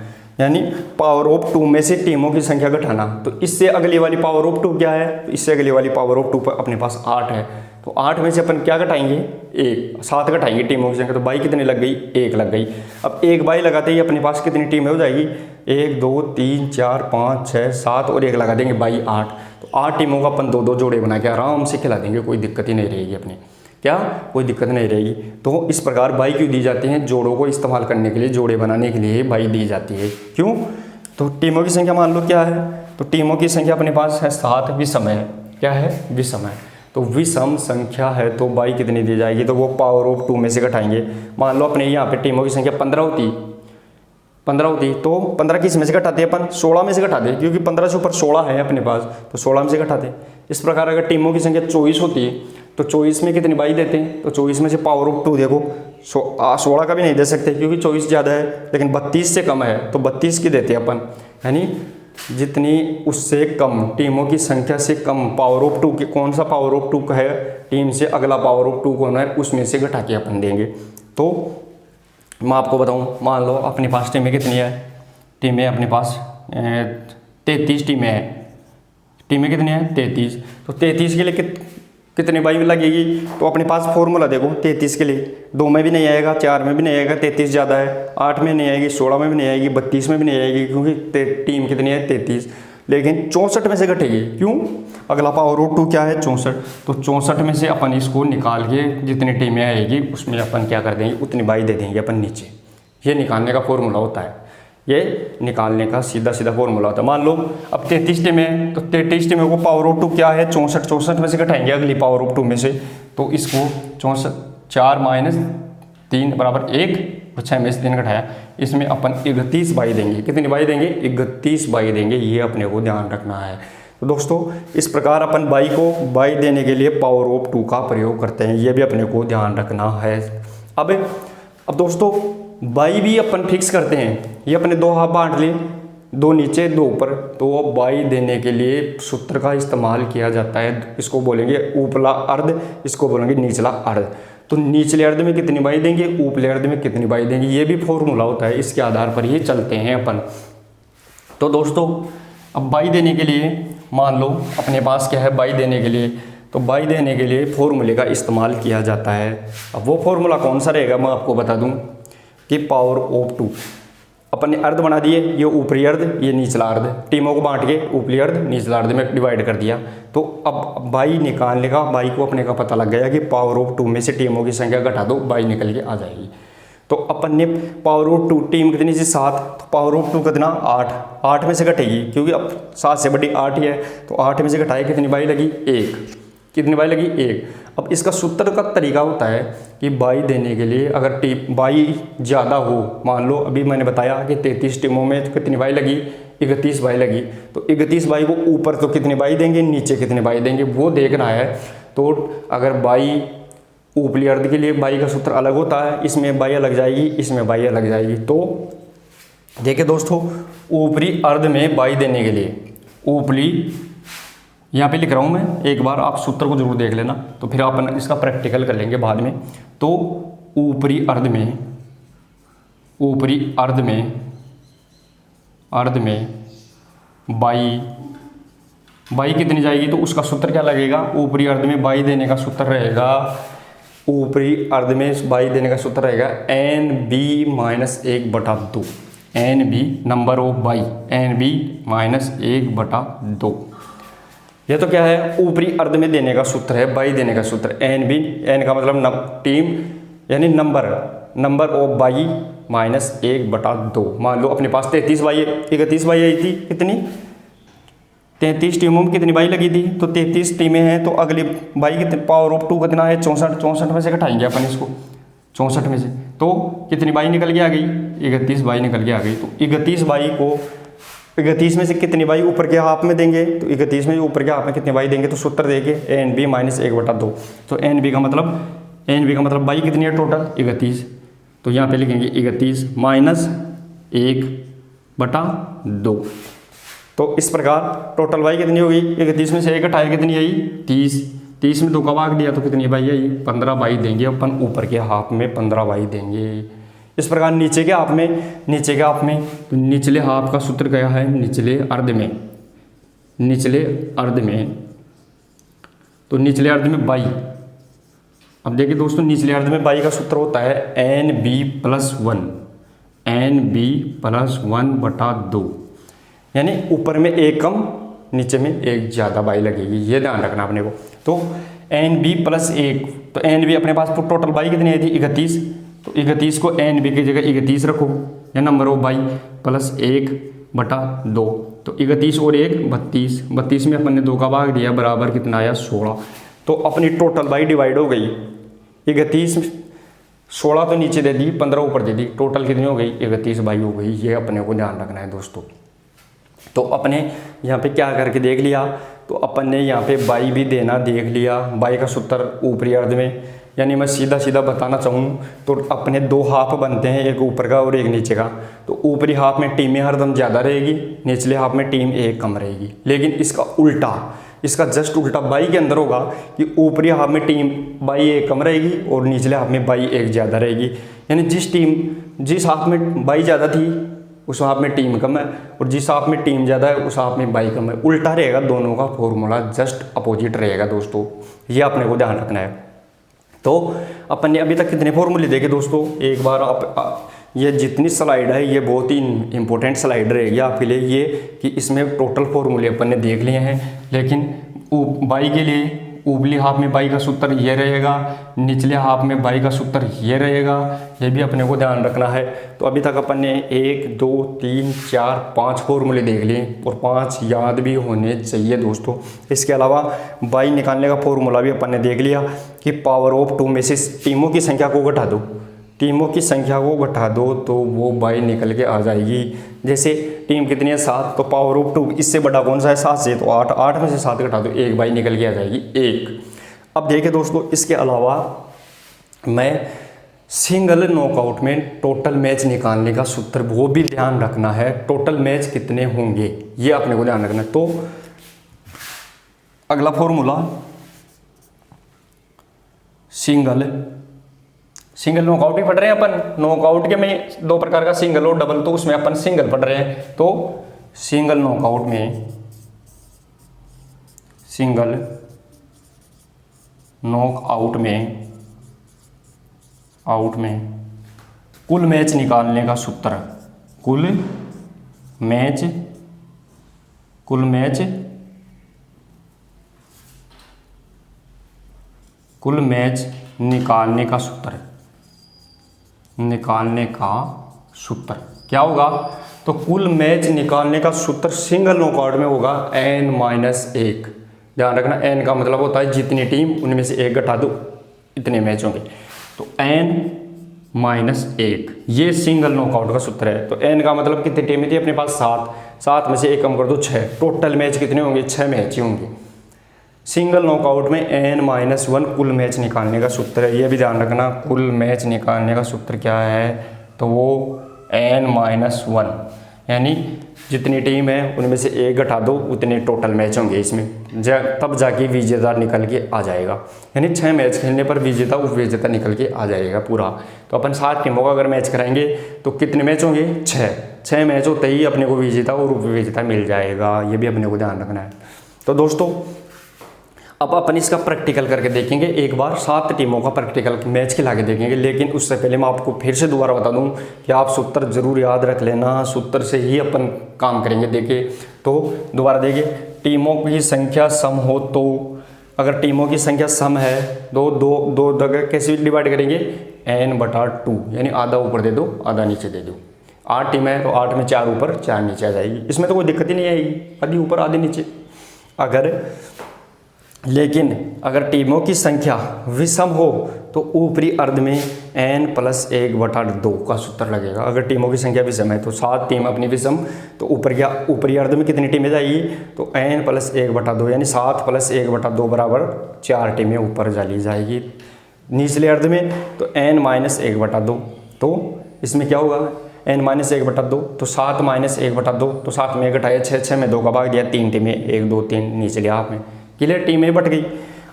यानी पावर ऑफ 2 में से टीमों की संख्या घटाना। तो इससे अगली वाली पावर ऑफ 2 क्या है? तो इससे अगली वाली पावर ऑफ 2 पर अपने पास 8 है। तो 8 में से अपन क्या घटाएंगे? 1। 7 घटाएंगे टीमों की संख्या, तो बाई कितनी लग गई? 1 लग गई। अब 1 बाई लगाते ही अपने पास कितनी टीमें हो जाएगी? 1, 2, 3, 4, 5, 6, 7 और 1 लगा देंगे, बाई 8। तो 8 टीमों का अपन 2-2 जोड़े बना के आराम से खिला देंगे, कोई दिक्कत ही नहीं रहेगी अपनी। क्या? कोई दिक्कत नहीं रहेगी। तो इस प्रकार बाई क्यों दी जाती है? जोड़ों को इस्तेमाल करने के लिए, जोड़े बनाने के लिए बाई दी जाती है। क्यों? तो टीमों की संख्या मान लो क्या है? तो टीमों की संख्या अपने पास है 7, विषम है। क्या है? विषम है। तो विषम संख्या है तो बाई कितनी दी जाएगी? तो वो पावर ऑफ 2 में से घटाएंगे। मान लो अपने यहाँ पे टीमों की संख्या 15 होती, तो 15 किस में से घटाते हैं अपन? 16 में से घटाते हैं, क्योंकि 15 से ऊपर 16 है अपने पास, तो 16 में से घटाते हैं। इस प्रकार अगर टीमों की संख्या 24 होती है तो 24 में कितनी बाई देते हैं? तो 24 में से पावर ऑफ 2 देखो, 16 का भी नहीं दे सकते क्योंकि 24 ज़्यादा है, लेकिन 32 से कम है तो 32 की देते हैं अपन, यानी जितनी उससे कम, टीमों की संख्या से कम पावर ऑफ 2 के, कौन सा पावर ऑफ 2 का है? टीम से अगला पावर ऑफ 2 कौन है उसमें से घटा के अपन देंगे। तो मैं आपको बताऊं, मान लो अपने पास टीमें कितनी है? टीमें अपने पास 33 टीमें हैं। टीमें कितनी हैं? 33। तो 33 के लिए कितनी बाई लगेगी? तो अपने पास फॉर्मूला देखो 33 के लिए, 2 में भी नहीं आएगा, 4 में भी नहीं आएगा, 33 ज़्यादा है, 8 में नहीं आएगी, 16 में भी नहीं आएगी, 32 में भी नहीं आएगी, क्योंकि टीम कितनी है? 33। लेकिन 64 में से घटेगी। क्यों? अगला पावर ऑफ 2 क्या है? 64। तो 64 में से अपन इसको निकाल के जितनी टीमें आएगी उसमें अपन क्या कर देंगे? उतनी बाई दे देंगे अपन नीचे। ये निकालने का फॉर्मूला होता है, ये निकालने का सीधा फॉर्मूला होता है। मान लो अब 33 टीमें, तो 33 टीमों को पावर ऑफ 2 क्या है? 64 में से घटाएंगे अगली पावर ऑफ 2 में से, तो इसको 64, 4 - 3 = 1, 6 में से 3 घटाया, इसमें अपन 31 बाई देंगे। कितनी बाई देंगे? 31 बाई देंगे, ये अपने को ध्यान रखना है। तो दोस्तों इस प्रकार अपन बाई देने के लिए पावर ऑफ 2 का प्रयोग करते हैं, ये भी अपने को ध्यान रखना है। अब दोस्तों बाई भी अपन फिक्स करते हैं, ये अपने 2 हाफ बांट लिए, 2 नीचे 2 ऊपर। तो बाई देने के लिए सूत्र का इस्तेमाल किया जाता है, इसको बोलेंगे ऊपला अर्ध, इसको बोलेंगे निचला अर्ध। तो निचले अर्ध में कितनी बाई देंगे, ऊपले अर्ध में कितनी बाई देंगे, ये भी फॉर्मूला होता है, इसके आधार पर ही चलते हैं अपन। तो दोस्तों अब बाई देने के लिए मान लो अपने पास क्या है बाई देने के लिए, तो बाई देने के लिए फॉर्मूले का इस्तेमाल किया जाता है। अब वो फॉर्मूला कौन सा रहेगा मैं आपको बता दूं कि पावर ऑफ 2, अपन ने अर्ध बना दिए, ये ऊपरी अर्ध ये निचला अर्ध, टीमों को बांट के ऊपरी अर्ध निचला अर्ध में डिवाइड कर दिया। तो अब बाई निकालने का, बाई को अपने का पता लग गया कि पावर ऑफ 2 में से टीमों की संख्या घटा दो, बाई निकल के आ जाएगी। तो अपन ने पावर ऑफ 2 टीम कितनी थी 7, तो पावर ऑफ 2 कितना 8 में से घटेगी क्योंकि अब 7 से बड़ी 8 ही है, तो 8 में से घटाए कितनी बाई लगी 1, कितनी बाई लगी 1। अब इसका सूत्र का तरीका होता है कि बाई देने के लिए अगर टीम बाई ज़्यादा हो, मान लो अभी मैंने बताया कि 33 टीमों में कितनी बाई लगी 31 बाई लगी, तो 31 बाई को ऊपर तो कितनी बाई देंगे, नीचे कितनी बाई देंगे वो देखना है। तो अगर बाई ऊपरी अर्ध के लिए बाई का सूत्र अलग होता है, इसमें बाई अलग जाएगी, इसमें बाई अलग जाएगी। तो देखिए दोस्तों ऊपरी अर्ध में बाई देने के लिए ऊपरी, यहाँ पे लिख रहा हूँ मैं, एक बार आप सूत्र को जरूर देख लेना, तो फिर अपन इसका प्रैक्टिकल कर लेंगे बाद में। तो ऊपरी अर्ध में बाई कितनी जाएगी, तो उसका सूत्र क्या लगेगा, ऊपरी अर्ध में बाई देने का सूत्र रहेगा, ऊपरी अर्ध में बाई देने का सूत्र रहेगा NB-1/2, NB number of by, NB-1/2। यह तो क्या है ऊपरी अर्ध में देने का सूत्र है, बाई देने का सूत्र। एन का मतलब टीम यानी नंबर ऑफ बाई -1/2। मान लो अपने पास 33 बाई 31 बाई आई थी, कितनी 33 टीमों में कितनी बाई लगी थी, तो 33 टीमें हैं, तो अगली बाई कितनी पावर ऑफ 2 कितना है 64 में से घटाएंगे अपन इसको 64 में से, तो कितनी बाई निकल के आ गई 31 बाई निकल के आ गई। तो 31 बाई को 31 में से कितनी बाई ऊपर के हाफ में देंगे, तो 31 में ऊपर के हाफ में कितनी बाई देंगे, तो सूत्र देंगे NB -1/2। तो NB का मतलब बाई कितनी है टोटल 31, तो यहाँ पे लिखेंगे 31 -1/2। तो इस प्रकार टोटल बाई कितनी होगी 31 में से 1 घटाए कितनी आई 30 में 2 का भाग दिया तो कितनी बाई आई 15 बाई देंगे अपन, ऊपर के हाफ में 15 बाई देंगे। इस प्रकार नीचे के हाफ में तो निचले हाफ का सूत्र क्या है, निचले अर्ध में बाई। अब देखिए दोस्तों, निचले अर्ध में बाई का सूत्र होता है NB+1/2, यानी ऊपर में 1 कम नीचे में 1 ज़्यादा बाई लगेगी, ये ध्यान रखना अपने को। तो NB+1, तो NB अपने पास टोटल बाई कितनी आई थी 31, तो 31 को NB की जगह 31 रखो, या नंबर ऑफ बाई +1/2, तो 31 और 1 32 में अपन ने 2 का भाग दिया बराबर कितना आया 16। तो अपनी टोटल बाई डिवाइड हो गई 31, 16 तो नीचे दे दी 15 ऊपर दे दी, टोटल कितनी हो गई 31 बाई हो गई, ये अपने को ध्यान रखना है दोस्तों। तो अपने यहाँ पे क्या करके देख लिया, तो अपन ने यहाँ पे बाई भी देना देख लिया, बाई का सूत्र ऊपरी अर्ध में, यानी मैं सीधा बताना चाहूँ तो अपने 2 हाफ बनते हैं, एक ऊपर का और एक नीचे का। तो ऊपरी हाफ में टीमें हरदम ज़्यादा रहेगी, निचले हाफ में टीम 1 कम रहेगी। लेकिन इसका जस्ट उल्टा बाई के अंदर होगा कि ऊपरी हाफ में टीम बाई 1 कम रहेगी और निचले हाफ में बाई 1 ज़्यादा रहेगी। यानी जिस हाफ में बाई ज़्यादा थी उस हाफ में टीम कम है, और जिस हाफ में टीम ज़्यादा है उस हाफ में बाई कम है। उल्टा रहेगा, दोनों का फॉर्मूला जस्ट अपोजिट रहेगा दोस्तों, ये अपने को ध्यान रखना है। तो अपन ने अभी तक कितने फॉर्मूले देखे दोस्तों, एक बार आप ये जितनी स्लाइड है ये बहुत ही इंपॉर्टेंट स्लाइड रहेगी आपके लिए, ये कि इसमें टोटल फॉर्मूले अपन ने देख लिए हैं। लेकिन बाई के लिए ऊपरी हाफ में बाई का सूत्र ये रहेगा, निचले हाफ में बाई का सूत्र ये रहेगा, ये भी अपने को ध्यान रखना है। तो अभी तक अपन ने 1 2 3 4 5 फॉर्मूले देख लिए, और 5 याद भी होने चाहिए दोस्तों। इसके अलावा बाई निकालने का फॉर्मूला भी अपन ने देख लिया कि पावर ऑफ 2 में से टीमों की संख्या को घटा दो, तो वो बाई निकल के आ जाएगी। जैसे टीम कितनी है 7, तो पावर ऑफ 2 इससे बड़ा कौन सा है 7 से, तो 8 में से 7 घटा दो, 1 बाई निकल के आ जाएगी 1। अब देखिए दोस्तों, इसके अलावा मैं सिंगल नॉकआउट में टोटल मैच निकालने का सूत्र वो भी ध्यान रखना है, टोटल मैच कितने होंगे ये अपने को ध्यान रखना है। तो अगला फॉर्मूला सिंगल नॉकआउट ही पढ़ रहे हैं अपन। नॉकआउट के में 2 प्रकार का सिंगल और डबल, तो उसमें अपन सिंगल पढ़ रहे हैं। तो सिंगल नॉकआउट में कुल मैच निकालने का सूत्र, कुल मैच निकालने का सूत्र क्या होगा, तो कुल मैच निकालने का सूत्र सिंगल नॉकआउट में होगा N-1। ध्यान रखना, N का मतलब होता है जितनी टीम उनमें से 1 घटा दो इतने मैच होंगे, तो N-1 ये सिंगल नॉकआउट का सूत्र है। तो N का मतलब कितनी टीमें थी अपने पास 7 में से 1 कम कर दो 6, टोटल मैच कितने होंगे 6 मैच ही होंगे। सिंगल नॉकआउट में N-1 कुल मैच निकालने का सूत्र है, ये भी ध्यान रखना। कुल मैच निकालने का सूत्र क्या है, तो वो N-1, यानी जितनी टीम है उनमें से 1 घटा दो उतने टोटल मैच होंगे इसमें, तब जाके विजेता निकल के आ जाएगा। यानी 6 मैच खेलने पर विजेता उपविजेता निकल के आ जाएगा पूरा। तो अपन 7 टीमों का अगर मैच कराएंगे तो कितने मैच होंगे 6 मैच होते ही अपने को विजेता और उपविजेता मिल जाएगा, ये भी अपने को ध्यान रखना है। तो दोस्तों अब अपन इसका प्रैक्टिकल करके देखेंगे, एक बार 7 टीमों का प्रैक्टिकल मैच खिला के देखेंगे। लेकिन उससे पहले मैं आपको फिर से दोबारा बता दूं कि आप सूत्र जरूर याद रख लेना, सूत्र से ही अपन काम करेंगे। देखिए तो दोबारा देखिए, टीमों की संख्या सम हो तो, अगर टीमों की संख्या सम है दो जगह कैसे डिवाइड करेंगे, n/2, यानी आधा ऊपर दे दो आधा नीचे दे दो। 8 टीम है तो 8 में 4 ऊपर 4 नीचे आ जाएगी, इसमें तो कोई दिक्कत ही नहीं आएगी, आधी ऊपर आधी नीचे। लेकिन अगर टीमों की संख्या विषम हो तो ऊपरी अर्ध में n+1/2 का सूत्र लगेगा। अगर टीमों की संख्या विषम है तो 7 टीम अपनी विषम, तो ऊपरी अर्ध में कितनी टीमें जाएगी, तो n+1/2, यानी 7 + 1/2 बराबर 4 टीमें ऊपर चली जाएगी। निचले अर्ध में तो n-1/2, तो इसमें क्या होगा, n-1/2, तो 7 - 1/2, तो 7 में 1 घटाया 6, 6 में 2 का भाग दिया, 3 टीमें, 1 2 3 निचले हाफ में, क्लियर, टीमें बट गई।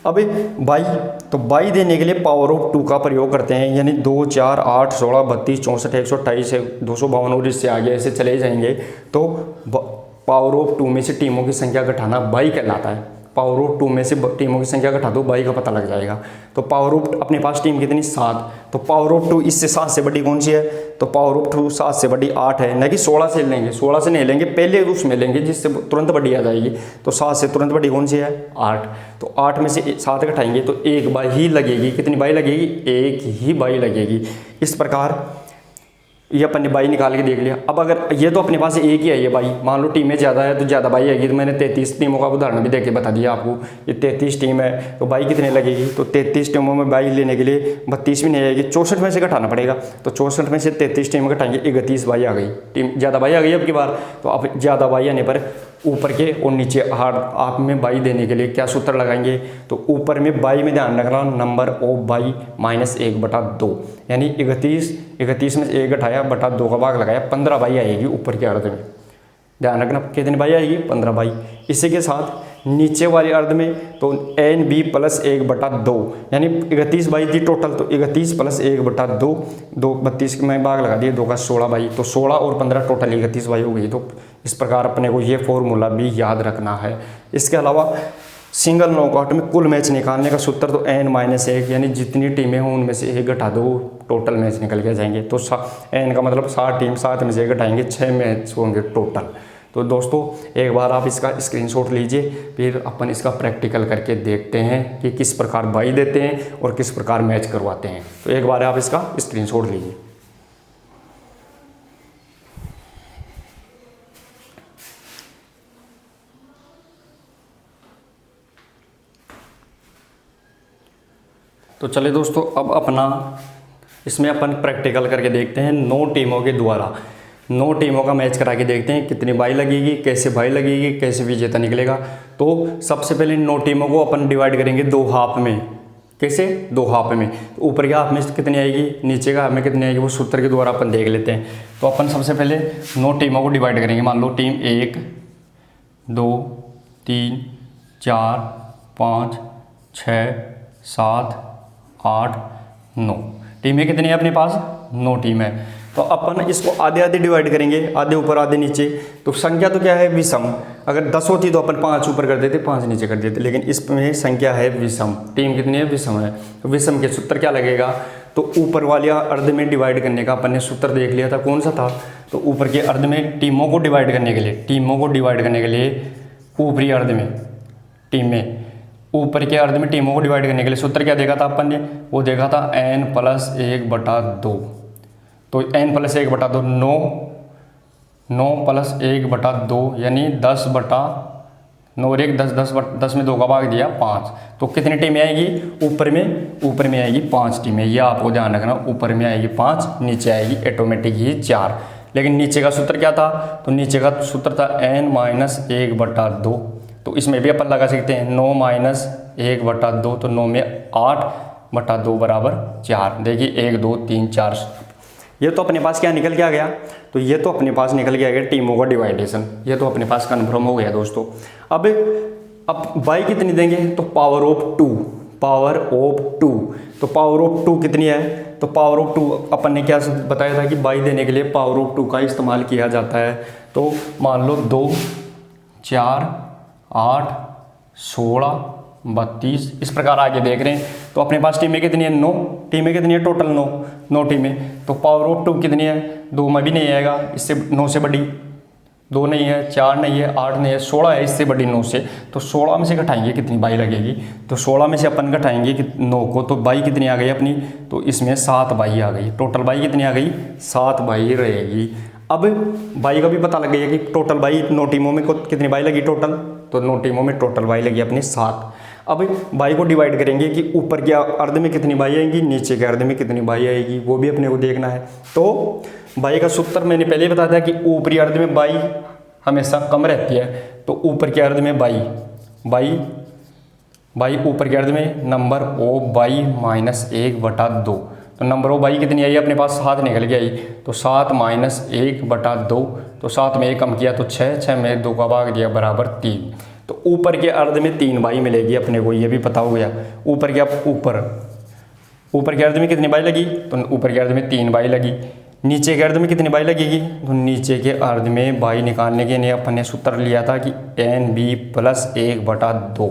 अब बाई, तो बाई देने के लिए पावर ऑफ 2 का प्रयोग करते हैं, यानी 2 4 8 16 32 64 128 252 और इससे आगे ऐसे चले जाएंगे। तो पावर ऑफ 2 में से टीमों की संख्या घटाना बाई कहलाता है। पावर ऑफ 2 में से टीमों की संख्या घटा दो, बाई का पता लग जाएगा। तो पावर ऑफ अपने पास टीम कितनी, 7, तो पावर ऑफ 2 इससे 7 से बड़ी कौन सी है, तो पावर ऑफ 2 7 से बड़ी 8 है, न कि 16 से लेंगे, 16 से नहीं लेंगे, पहले उसमें लेंगे जिससे तुरंत बड़ी आ जाएगी। तो 7 से तुरंत बड़ी कौन सी है, 8, तो 8 में से 7 घटाएंगे तो 1 बाई ही लगेगी। कितनी बाई लगेगी, 1 ही बाई लगेगी। इस प्रकार ये अपन ने बाई निकाल के देख लिया। अब अगर ये तो अपने पास एक ही है, ये बाई, मान लो टीमें ज़्यादा है तो ज़्यादा बाई आएगी। तो मैंने 33 टीमों का उदाहरण भी देख के बता दिया आपको। ये 33 टीम है तो बाई कितने लगेगी, तो 33 टीमों में बाई लेने के लिए 32 भी नहीं आएगी, 64 में से घटाना पड़ेगा। तो 64 में से 33 टीम घटाएंगे, 31 बाई आ गई, टीम ज़्यादा बाई आ गई अब की बार। तो अब ज़्यादा बाई आने पर ऊपर के और नीचे हार आप में बाई देने के लिए क्या सूत्र लगाएंगे, तो ऊपर में बाई में ध्यान रखना, नंबर ऑफ बाई -1/2, यानी 31 में से 1 घटाया बटा 2 का भाग लगाया, 15 बाई आएगी ऊपर के अर्ध में। ध्यान रखना कितनी बाई आएगी, 15 बाई। इसी के साथ नीचे वाले अर्ध में तो NB + 1/2, यानी 31 बाई थी टोटल, तो 31 + 1/2, 32 में भाग लगा दिए, 2 का 16 बाई, तो 16 और 15 टोटल 31 बाई हो गई। तो इस प्रकार अपने को ये फॉर्मूला भी याद रखना है। इसके अलावा सिंगल नॉकआउट में कुल मैच निकालने का सूत्र तो n-1, यानी जितनी टीमें हों उनमें से 1 घटा दो, टोटल मैच निकल के जाएंगे। तो n का मतलब 7 टीम, 7 में से 1 घटाएंगे, 6 मैच होंगे टोटल। तो दोस्तों एक बार आप इसका स्क्रीनशॉट लीजिए, फिर अपन इसका प्रैक्टिकल करके देखते हैं कि किस प्रकार बाई देते हैं और किस प्रकार मैच करवाते हैं। तो एक बार आप इसका स्क्रीनशॉट लीजिए। तो चलिए दोस्तों, अब अपना इसमें अपन प्रैक्टिकल करके देखते हैं। 9 टीमों के द्वारा 9 टीमों का मैच करा के देखते हैं कितनी बाई लगेगी, कैसे बाई लगेगी, कैसे विजेता निकलेगा। तो सबसे पहले 9 टीमों को अपन डिवाइड करेंगे 2 हाफ में। कैसे, 2 हाफ में। तो ऊपर के हाफ में कितनी आएगी, नीचे का हाफ में कितनी आएगी, वो सूत्र के द्वारा अपन देख लेते हैं। तो अपन सबसे पहले 9 टीमों को डिवाइड करेंगे। मान लो टीम 1 2 3 4 5 6 7 8 9 टीमें कितनी है अपने पास, 9 टीम है। तो अपन इसको आधे आधे डिवाइड करेंगे, आधे ऊपर आधे नीचे। तो संख्या तो क्या है, विषम। अगर 10 होती तो अपन 5 ऊपर कर देते, 5 नीचे कर देते, लेकिन इसमें संख्या है विषम। टीम कितनी है, विषम है। तो विषम के सूत्र क्या लगेगा, तो ऊपर वाले अर्ध में डिवाइड करने का अपन ने सूत्र देख लिया था, कौन सा था। तो ऊपर के अर्ध में टीमों को डिवाइड करने के लिए ऊपरी अर्ध में टीमें, ऊपर के अर्ध में टीमों को डिवाइड करने के लिए सूत्र क्या देखा था अपन ने, वो देखा था n+1/2। तो n+1/2 9 + 1/2 यानी 10/9 और 1 10 में 2 का भाग दिया 5। तो कितनी टीमें आएगी ऊपर में आएगी 5 टीमें। यह आपको ध्यान रखना, ऊपर में आएगी 5, नीचे आएगी ऑटोमेटिक ही 4। लेकिन नीचे का सूत्र क्या था, तो नीचे का सूत्र था n-1/2। तो इसमें भी अपन लगा सकते हैं 9 - 1/2, तो 9 में 8/2 बराबर 4। देखिए 1 2 3 4, ये तो अपने पास क्या निकल के आ गया, तो ये तो अपने पास निकल के आ गया टीमों का डिवाइडेशन। ये तो अपने पास कन्फर्म हो गया दोस्तों। अब बाई कितनी देंगे, तो पावर ऑफ 2। तो पावर ऑफ 2 कितनी है, तो पावर ऑफ 2 अपन ने क्या बताया था कि बाई देने के लिए पावर ऑफ 2 का इस्तेमाल किया जाता है। तो मान लो 2 4 8 16 32, इस प्रकार आगे देख रहे हैं। तो अपने पास टीमें कितनी है, 9 टीमें कितनी है टोटल, 9 टीमें। तो पावर ऑफ 2 कितनी है, 2 में भी नहीं आएगा, इससे 9 से बड़ी 2 नहीं है, 4 नहीं है, 8 नहीं है, 16 है, इससे बड़ी 9 से। तो 16 में से घटाएंगे कितनी बाई लगेगी, तो 16 में से अपन घटाएंगे कि 9 को, तो बाई कितनी आ गई अपनी, तो इसमें 7 बाई आ गई। टोटल बाई कितनी आ गई, 7 बाई रहेगी। अब बाई का भी पता लग गया कि टोटल बाई 9 टीमों में कितनी बाई लगी टोटल, तो 9 टीमों में टोटल बाई लगी अपनी 7। अब बाई को डिवाइड करेंगे कि ऊपर के अर्ध में कितनी बाई आएगी, नीचे के अर्ध में कितनी बाई आएगी, वो भी अपने को देखना है। तो बाई का सूत्र मैंने पहले ही बताया था कि ऊपरी अर्ध में बाई हमेशा कम रहती है, तो ऊपर के अर्ध में बाई ऊपर के अर्ध में नंबर ओ बाई -1/2। तो नंबर ओ बाई कितनी आई अपने पास, 7 निकल के आई, तो 7 -1/2, तो 7 में 1 कम किया तो 6, 6 में 2 का भाग दिया बराबर 3। तो ऊपर के अर्ध में 3 बाई मिलेगी अपने को, ये भी पता हो गया। ऊपर के अर्ध में कितनी बाई लगी, तो ऊपर के अर्ध में 3 बाई लगी। नीचे के अर्ध में कितनी बाई लगेगी, तो नीचे के अर्ध में बाई निकालने के लिए अपन ने सूत्र लिया था कि NB + 1/2।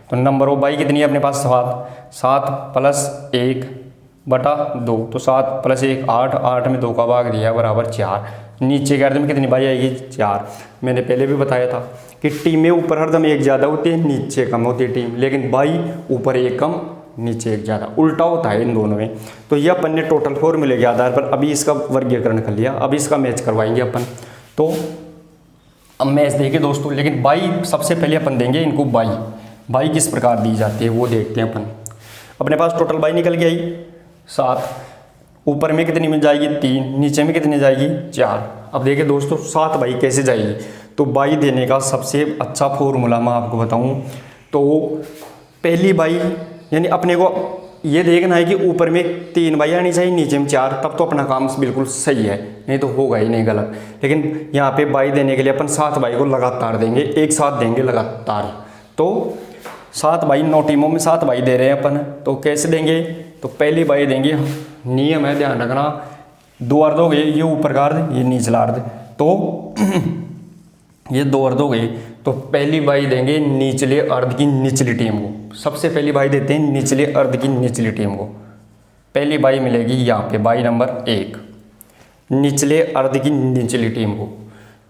तो नंबर ऑफ बाई कितनी है अपने पास, 7 + 1/2, तो 7 + 1 8, 8 में 2 का भाग दिया बराबर 4। नीचे के अर्ध में कितनी बाई आएगी, 4। मैंने पहले भी बताया था कि टीमें ऊपर हरदम 1 ज़्यादा होती है, नीचे कम होती है टीम, लेकिन बाई ऊपर 1 कम नीचे 1 ज़्यादा, उल्टा होता है इन दोनों में। तो ये अपन ने टोटल फॉर्मूले के आधार पर अभी इसका वर्गीकरण कर लिया, अभी इसका मैच करवाएंगे अपन। तो अब मैच देंगे दोस्तों, लेकिन बाई सबसे पहले अपन देंगे इनको बाई किस प्रकार दी जाती है वो देखते हैं अपन। अपने पास टोटल बाई निकल के आई 7, ऊपर में कितनी में जाएगी 3, नीचे में कितनी जाएगी 4। अब देखिए दोस्तों 7 बाई कैसे जाएगी, तो बाई देने का सबसे अच्छा फॉर्मूला मैं आपको बताऊं तो पहली बाई यानी अपने को ये देखना है कि ऊपर में 3 बाई आनी चाहिए, नीचे में 4, तब तो अपना काम बिल्कुल सही है, नहीं तो होगा ही नहीं गलत। लेकिन यहाँ पे बाई देने के लिए अपन 7 बाई को लगातार देंगे, एक साथ देंगे लगातार। तो 7 बाई 9 टीमों में 7 बाई दे रहे हैं अपन, तो कैसे देंगे, तो पहली बाई देंगे, नियम है ध्यान रखना, 2 अर्ध हो गए, ये ऊपर का अर्ध ये निचला अर्ध, तो ये 2 अर्ध हो गए। तो पहली बाई देंगे निचले अर्ध की निचली टीम को, सबसे पहली बाई देते हैं निचले अर्ध की निचली टीम को। पहली बाई मिलेगी यहाँ पे बाई नंबर 1 निचले अर्ध की निचली टीम को।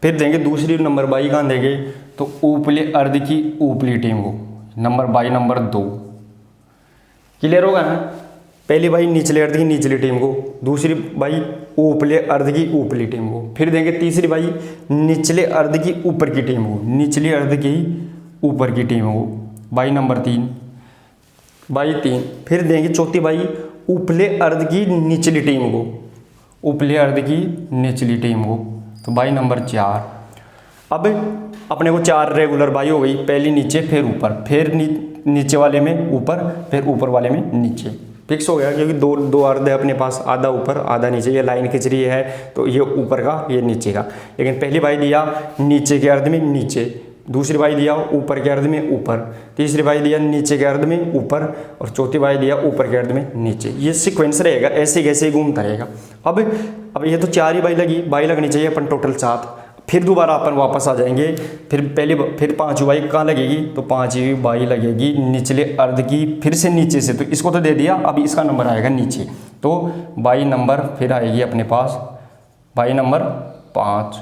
फिर देंगे दूसरी नंबर बाई कहाँ देंगे, तो ऊपले अर्ध की ऊपली टीम को, बाई नंबर 2। क्लियर होगा ना, पहली बाई निचले अर्ध की निचली टीम को, दूसरी बाई ऊपले अर्ध की ऊपली टीम को, फिर देंगे तीसरी बाई निचले अर्ध की ऊपर की टीम को, निचले अर्ध की ऊपर की टीम को, बाई नंबर 3, फिर देंगे चौथी बाई ऊपले अर्ध की निचली टीम को, ऊपले अर्ध की निचली टीम को, तो बाई नंबर 4। अब अपने को 4 रेगुलर बाई हो गई, पहली नीचे फिर ऊपर, फिर नीचे वाले में ऊपर, फिर ऊपर वाले में नीचे, फिक्स हो गया। क्योंकि दो अर्ध है अपने पास, आधा ऊपर आधा नीचे, ये लाइन खिंच रही है तो ये ऊपर का ये नीचे का। लेकिन पहली बाई दिया नीचे के अर्ध में नीचे, दूसरी बाई दिया ऊपर के अर्ध में ऊपर, तीसरी बाई दिया नीचे के अर्ध में ऊपर, और चौथी बाई दिया ऊपर के अर्ध में नीचे। ये सीक्वेंस रहेगा, ऐसे कैसे घूमता रहेगा। अब ये तो 4 ही बाई लगनी चाहिए अपन टोटल 7। फिर दोबारा अपन वापस आ जाएंगे, फिर 5 बाई कहाँ लगेगी, तो 5वीं बाई लगेगी निचले अर्ध की, फिर से नीचे से, तो इसको तो दे दिया, अब इसका नंबर आएगा नीचे, तो बाई नंबर फिर आएगी अपने पास बाई नंबर 5।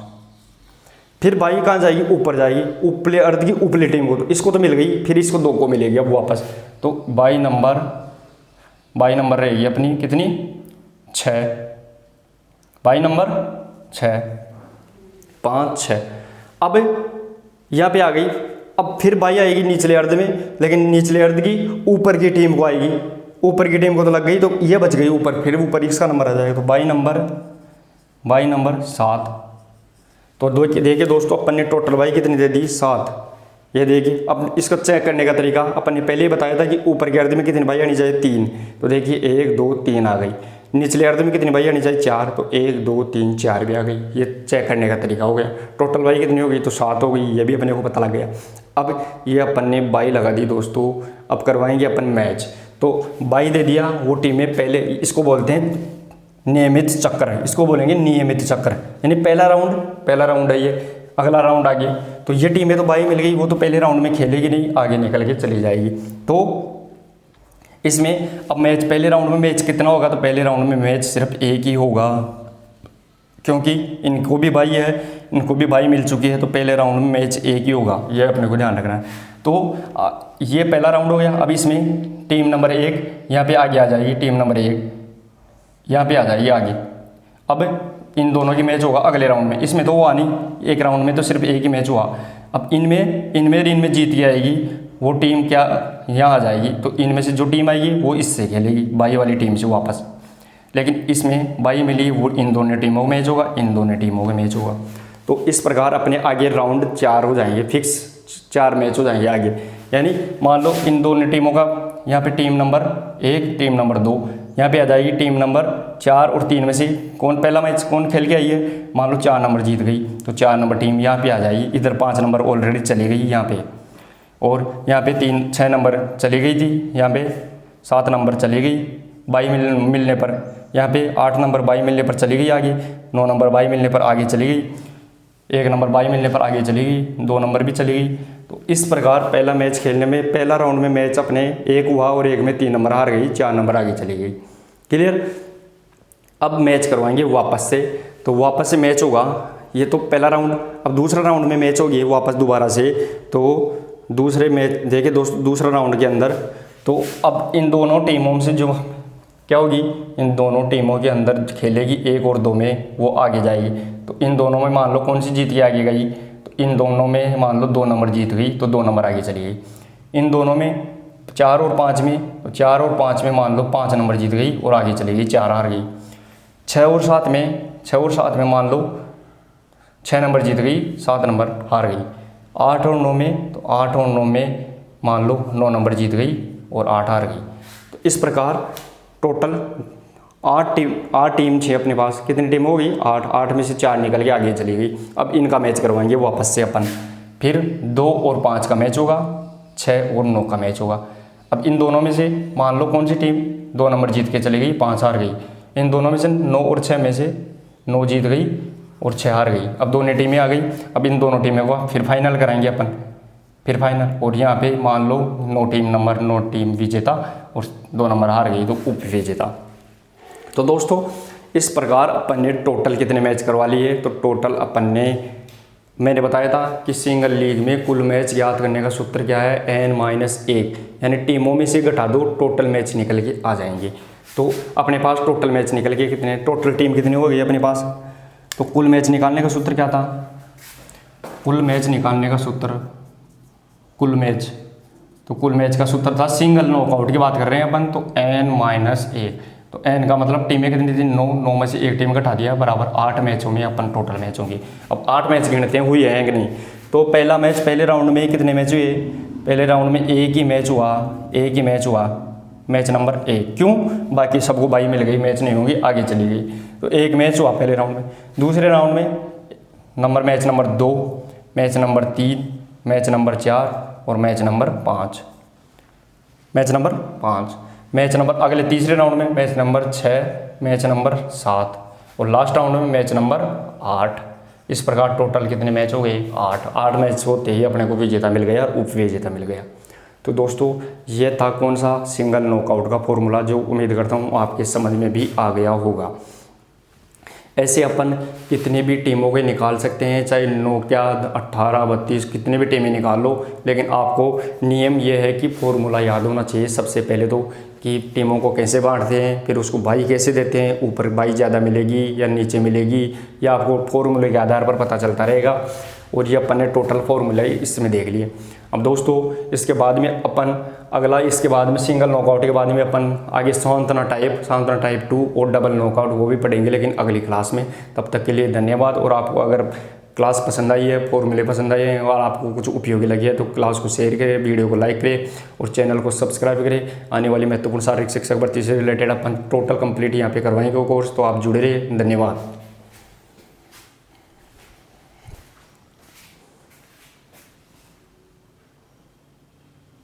फिर बाई कहाँ जाएगी, ऊपर जाएगी, ऊपले अर्ध की ऊपली टीम को, तो इसको तो मिल गई, फिर इसको 2 को मिलेगी अब वापस, तो बाई नंबर रहेगी अपनी कितनी 6, बाई नंबर 6, 5 6। अब यहाँ पे आ गई, अब फिर बाई आएगी निचले अर्ध में, लेकिन निचले अर्ध की ऊपर की टीम को आएगी, ऊपर की टीम को तो लग गई, तो ये बच गई ऊपर, फिर ऊपर इसका नंबर आ जाएगा, तो बाई नंबर 7। तो देखिए दोस्तों अपन ने टोटल बाई कितनी दे दी 7। ये देखिए अब इसको चेक करने का तरीका अपन ने पहले ही बताया था कि ऊपर के अर्ध में कितनी बाई आनी चाहिए 3, तो देखिए 1 2 3 आ गई। निचले अर्ध में कितनी बाई आनी चाहिए 4, तो 1 2 3 4 भी आ गई। ये चेक करने का तरीका हो गया। टोटल बाई कितनी हो गई, तो 7 हो गई, ये भी अपने को पता लग गया। अब ये अपन ने बाई लगा दी दोस्तों, अब करवाएंगे अपन मैच। तो बाई दे दिया, वो टीमें पहले, इसको बोलते हैं नियमित चक्र, इसको बोलेंगे नियमित चक्र, यानी पहला राउंड है ये, अगला राउंड आ गया। तो ये टीमें तो बाई मिल गई, वो तो पहले राउंड में खेलेगी नहीं, आगे निकल के चली जाएगी। तो इसमें अब मैच, पहले राउंड में मैच कितना होगा, तो पहले राउंड में मैच सिर्फ 1 ही होगा, क्योंकि इनको भी बाई है, इनको भी बाई मिल चुकी है, तो पहले राउंड में मैच एक ही होगा, ये अपने को ध्यान रखना है। तो ये पहला राउंड हो गया। अब इसमें टीम नंबर 1 यहाँ पे आगे आ जाएगी, टीम नंबर 1 यहाँ पे आ जाएगी आगे। अब इन दोनों की मैच होगा अगले राउंड में। इसमें तो हुआ नहीं, एक राउंड में तो सिर्फ एक ही मैच हुआ। अब इनमें जीत के आएगी वो टीम, क्या यहाँ आ जाएगी, तो इनमें से जो टीम आएगी वो इससे खेलेगी, बाई वाली टीम से वापस। लेकिन इसमें बाई मिली, वो इन दोनों टीमों का मैच होगा, इन दोनों टीमों का मैच होगा। तो इस प्रकार अपने आगे राउंड 4 हो जाएंगे, फिक्स 4 मैच हो जाएंगे आगे। यानी मान लो इन दोनों टीमों का यहाँ पे टीम नंबर 1, टीम नंबर 2 यहाँ पे आ जाएगी, टीम नंबर 4 और 3 में से कौन पहला मैच कौन खेल के आई है, मान लो 4 नंबर जीत गई, तो 4 नंबर टीम यहाँ पे आ जाएगी। इधर 5 नंबर ऑलरेडी चली गई यहाँ पे, और यहाँ पे 6 नंबर चली गई थी, यहाँ पे 7 नंबर चली गई बाई मिलने पर, यहाँ पे 8 नंबर बाई मिलने पर चली गई आगे, 9 नंबर बाई मिलने पर आगे चली गई, 1 नंबर बाई मिलने पर आगे चली गई, 2 नंबर भी चली गई। तो इस प्रकार पहला मैच खेलने में पहला राउंड में मैच अपने 1 हुआ और 1 में 3 नंबर हार गई, 4 नंबर आगे चली गई। क्लियर। अब मैच करवाएंगे वापस से, तो वापस से मैच होगा, ये तो पहला राउंड। अब दूसरा राउंड में मैच होगी वापस दोबारा से, तो दूसरे मैच देखे दोस्तों, दूसरा राउंड के अंदर तो अब इन दोनों टीमों से जो क्या होगी, इन दोनों टीमों के अंदर खेलेगी 1 और 2 में वो आगे जाएगी। तो इन दोनों में मान लो कौन सी जीत के आगे गई, तो इन दोनों में मान लो 2 नंबर जीत गई, तो 2 नंबर आगे चली गई। इन दोनों में 4 और 5 में, तो 4 और 5 में मान लो 5 नंबर जीत गई और आगे चली गई, 4 हार गई। 6 और 7 में मान लो 6 नंबर जीत गई, 7 नंबर हार गई। 8 और 9 में, तो 8 और 9 में मान लो 9 नंबर जीत गई और 8 हार गई। तो इस प्रकार टोटल 8 टीम थी अपने पास। कितनी टीम हो गई, 8 में से 4 निकल के आगे चली गई। अब इनका मैच करवाएंगे वापस से अपन, फिर 2 और 5 का मैच होगा, 6 और 9 का मैच होगा। अब इन दोनों में से मान लो कौन सी टीम 2 नंबर जीत के चली गई, 5 हार गई। इन दोनों में से 9 और 6 में से 9 जीत गई और 6 हार गई। अब दोनों टीमें आ गई। अब इन दोनों टीमों का फिर फाइनल कराएंगे अपन, फिर फाइनल। और यहाँ पे मान लो 9 टीम विजेता और 2 नंबर हार गई, तो उप विजेता। तो दोस्तों इस प्रकार अपन ने टोटल कितने मैच करवा लिए, तो टोटल अपन ने, मैंने बताया था कि सिंगल लीग में कुल मैच याद करने का सूत्र क्या है, n-1, यानी टीमों में से घटा दो, टोटल मैच निकल के आ जाएंगे। तो अपने पास टोटल मैच निकल के कितने, टोटल टीम कितनी हो गई अपने पास, तो कुल मैच निकालने का सूत्र क्या था, कुल मैच निकालने का सूत्र, कुल मैच, तो कुल मैच का सूत्र था, सिंगल नॉकआउट की बात कर रहे हैं अपन, तो n-1, तो n का मतलब टीमें कितनी थी, 9 में से एक टीम घटा दिया, बराबर 8 मैचों में अपन टोटल मैच होंगे। अब 8 मैच गिनते हैं हुई है कि नहीं। तो पहला मैच, पहले राउंड में कितने मैच हुए, पहले राउंड में एक ही मैच हुआ, मैच नंबर 1। क्यों, बाकी सबको बाई मिल गई, मैच नहीं होगी, आगे चली गई। तो एक मैच हुआ पहले राउंड में। दूसरे राउंड में match number 2, match number 3, match number 4 और मैच नंबर 5, मैच नंबर अगले तीसरे राउंड में मैच नंबर 6, मैच नंबर 7 और लास्ट राउंड में मैच नंबर 8। इस प्रकार टोटल कितने मैच हो गए, 8 मैच होते ही अपने को विजेता मिल गया और उप विजेता मिल गया। तो दोस्तों ये था कौन सा, सिंगल नॉकआउट का फॉर्मूला, जो उम्मीद करता हूँ आपके समझ में भी आ गया होगा। ऐसे अपन कितनी भी टीमों के निकाल सकते हैं, चाहे 9 क्या 18, 32 कितने भी टीमें निकाल लो, लेकिन आपको नियम ये है कि फॉर्मूला याद होना चाहिए सबसे पहले तो, कि टीमों को कैसे बांटते हैं, फिर उसको बाई कैसे देते हैं, ऊपर बाई ज़्यादा मिलेगी या नीचे मिलेगी, या आपको फॉर्मूले के आधार पर पता चलता रहेगा। और ये अपन ने टोटल फॉर्मूला इसमें देख लिए। अब दोस्तों इसके बाद में अपन अगला, इसके बाद में सिंगल नॉकआउट के बाद में अपन आगे सांत्वना टाइप 2 और डबल नॉकआउट वो भी पढ़ेंगे, लेकिन अगली क्लास में। तब तक के लिए धन्यवाद। और आपको अगर क्लास पसंद आई है, फॉर्मूले पसंद आए हैं और आपको कुछ उपयोगी लगी है, तो क्लास को शेयर करें, वीडियो को लाइक करें और चैनल को सब्सक्राइब करें। आने वाली महत्वपूर्ण शारीरिक शिक्षक भर्ती से रिलेटेड अपन टोटल कंप्लीट यहाँ पे करवाएंगे कोर्स, तो आप जुड़े रहिए। धन्यवाद।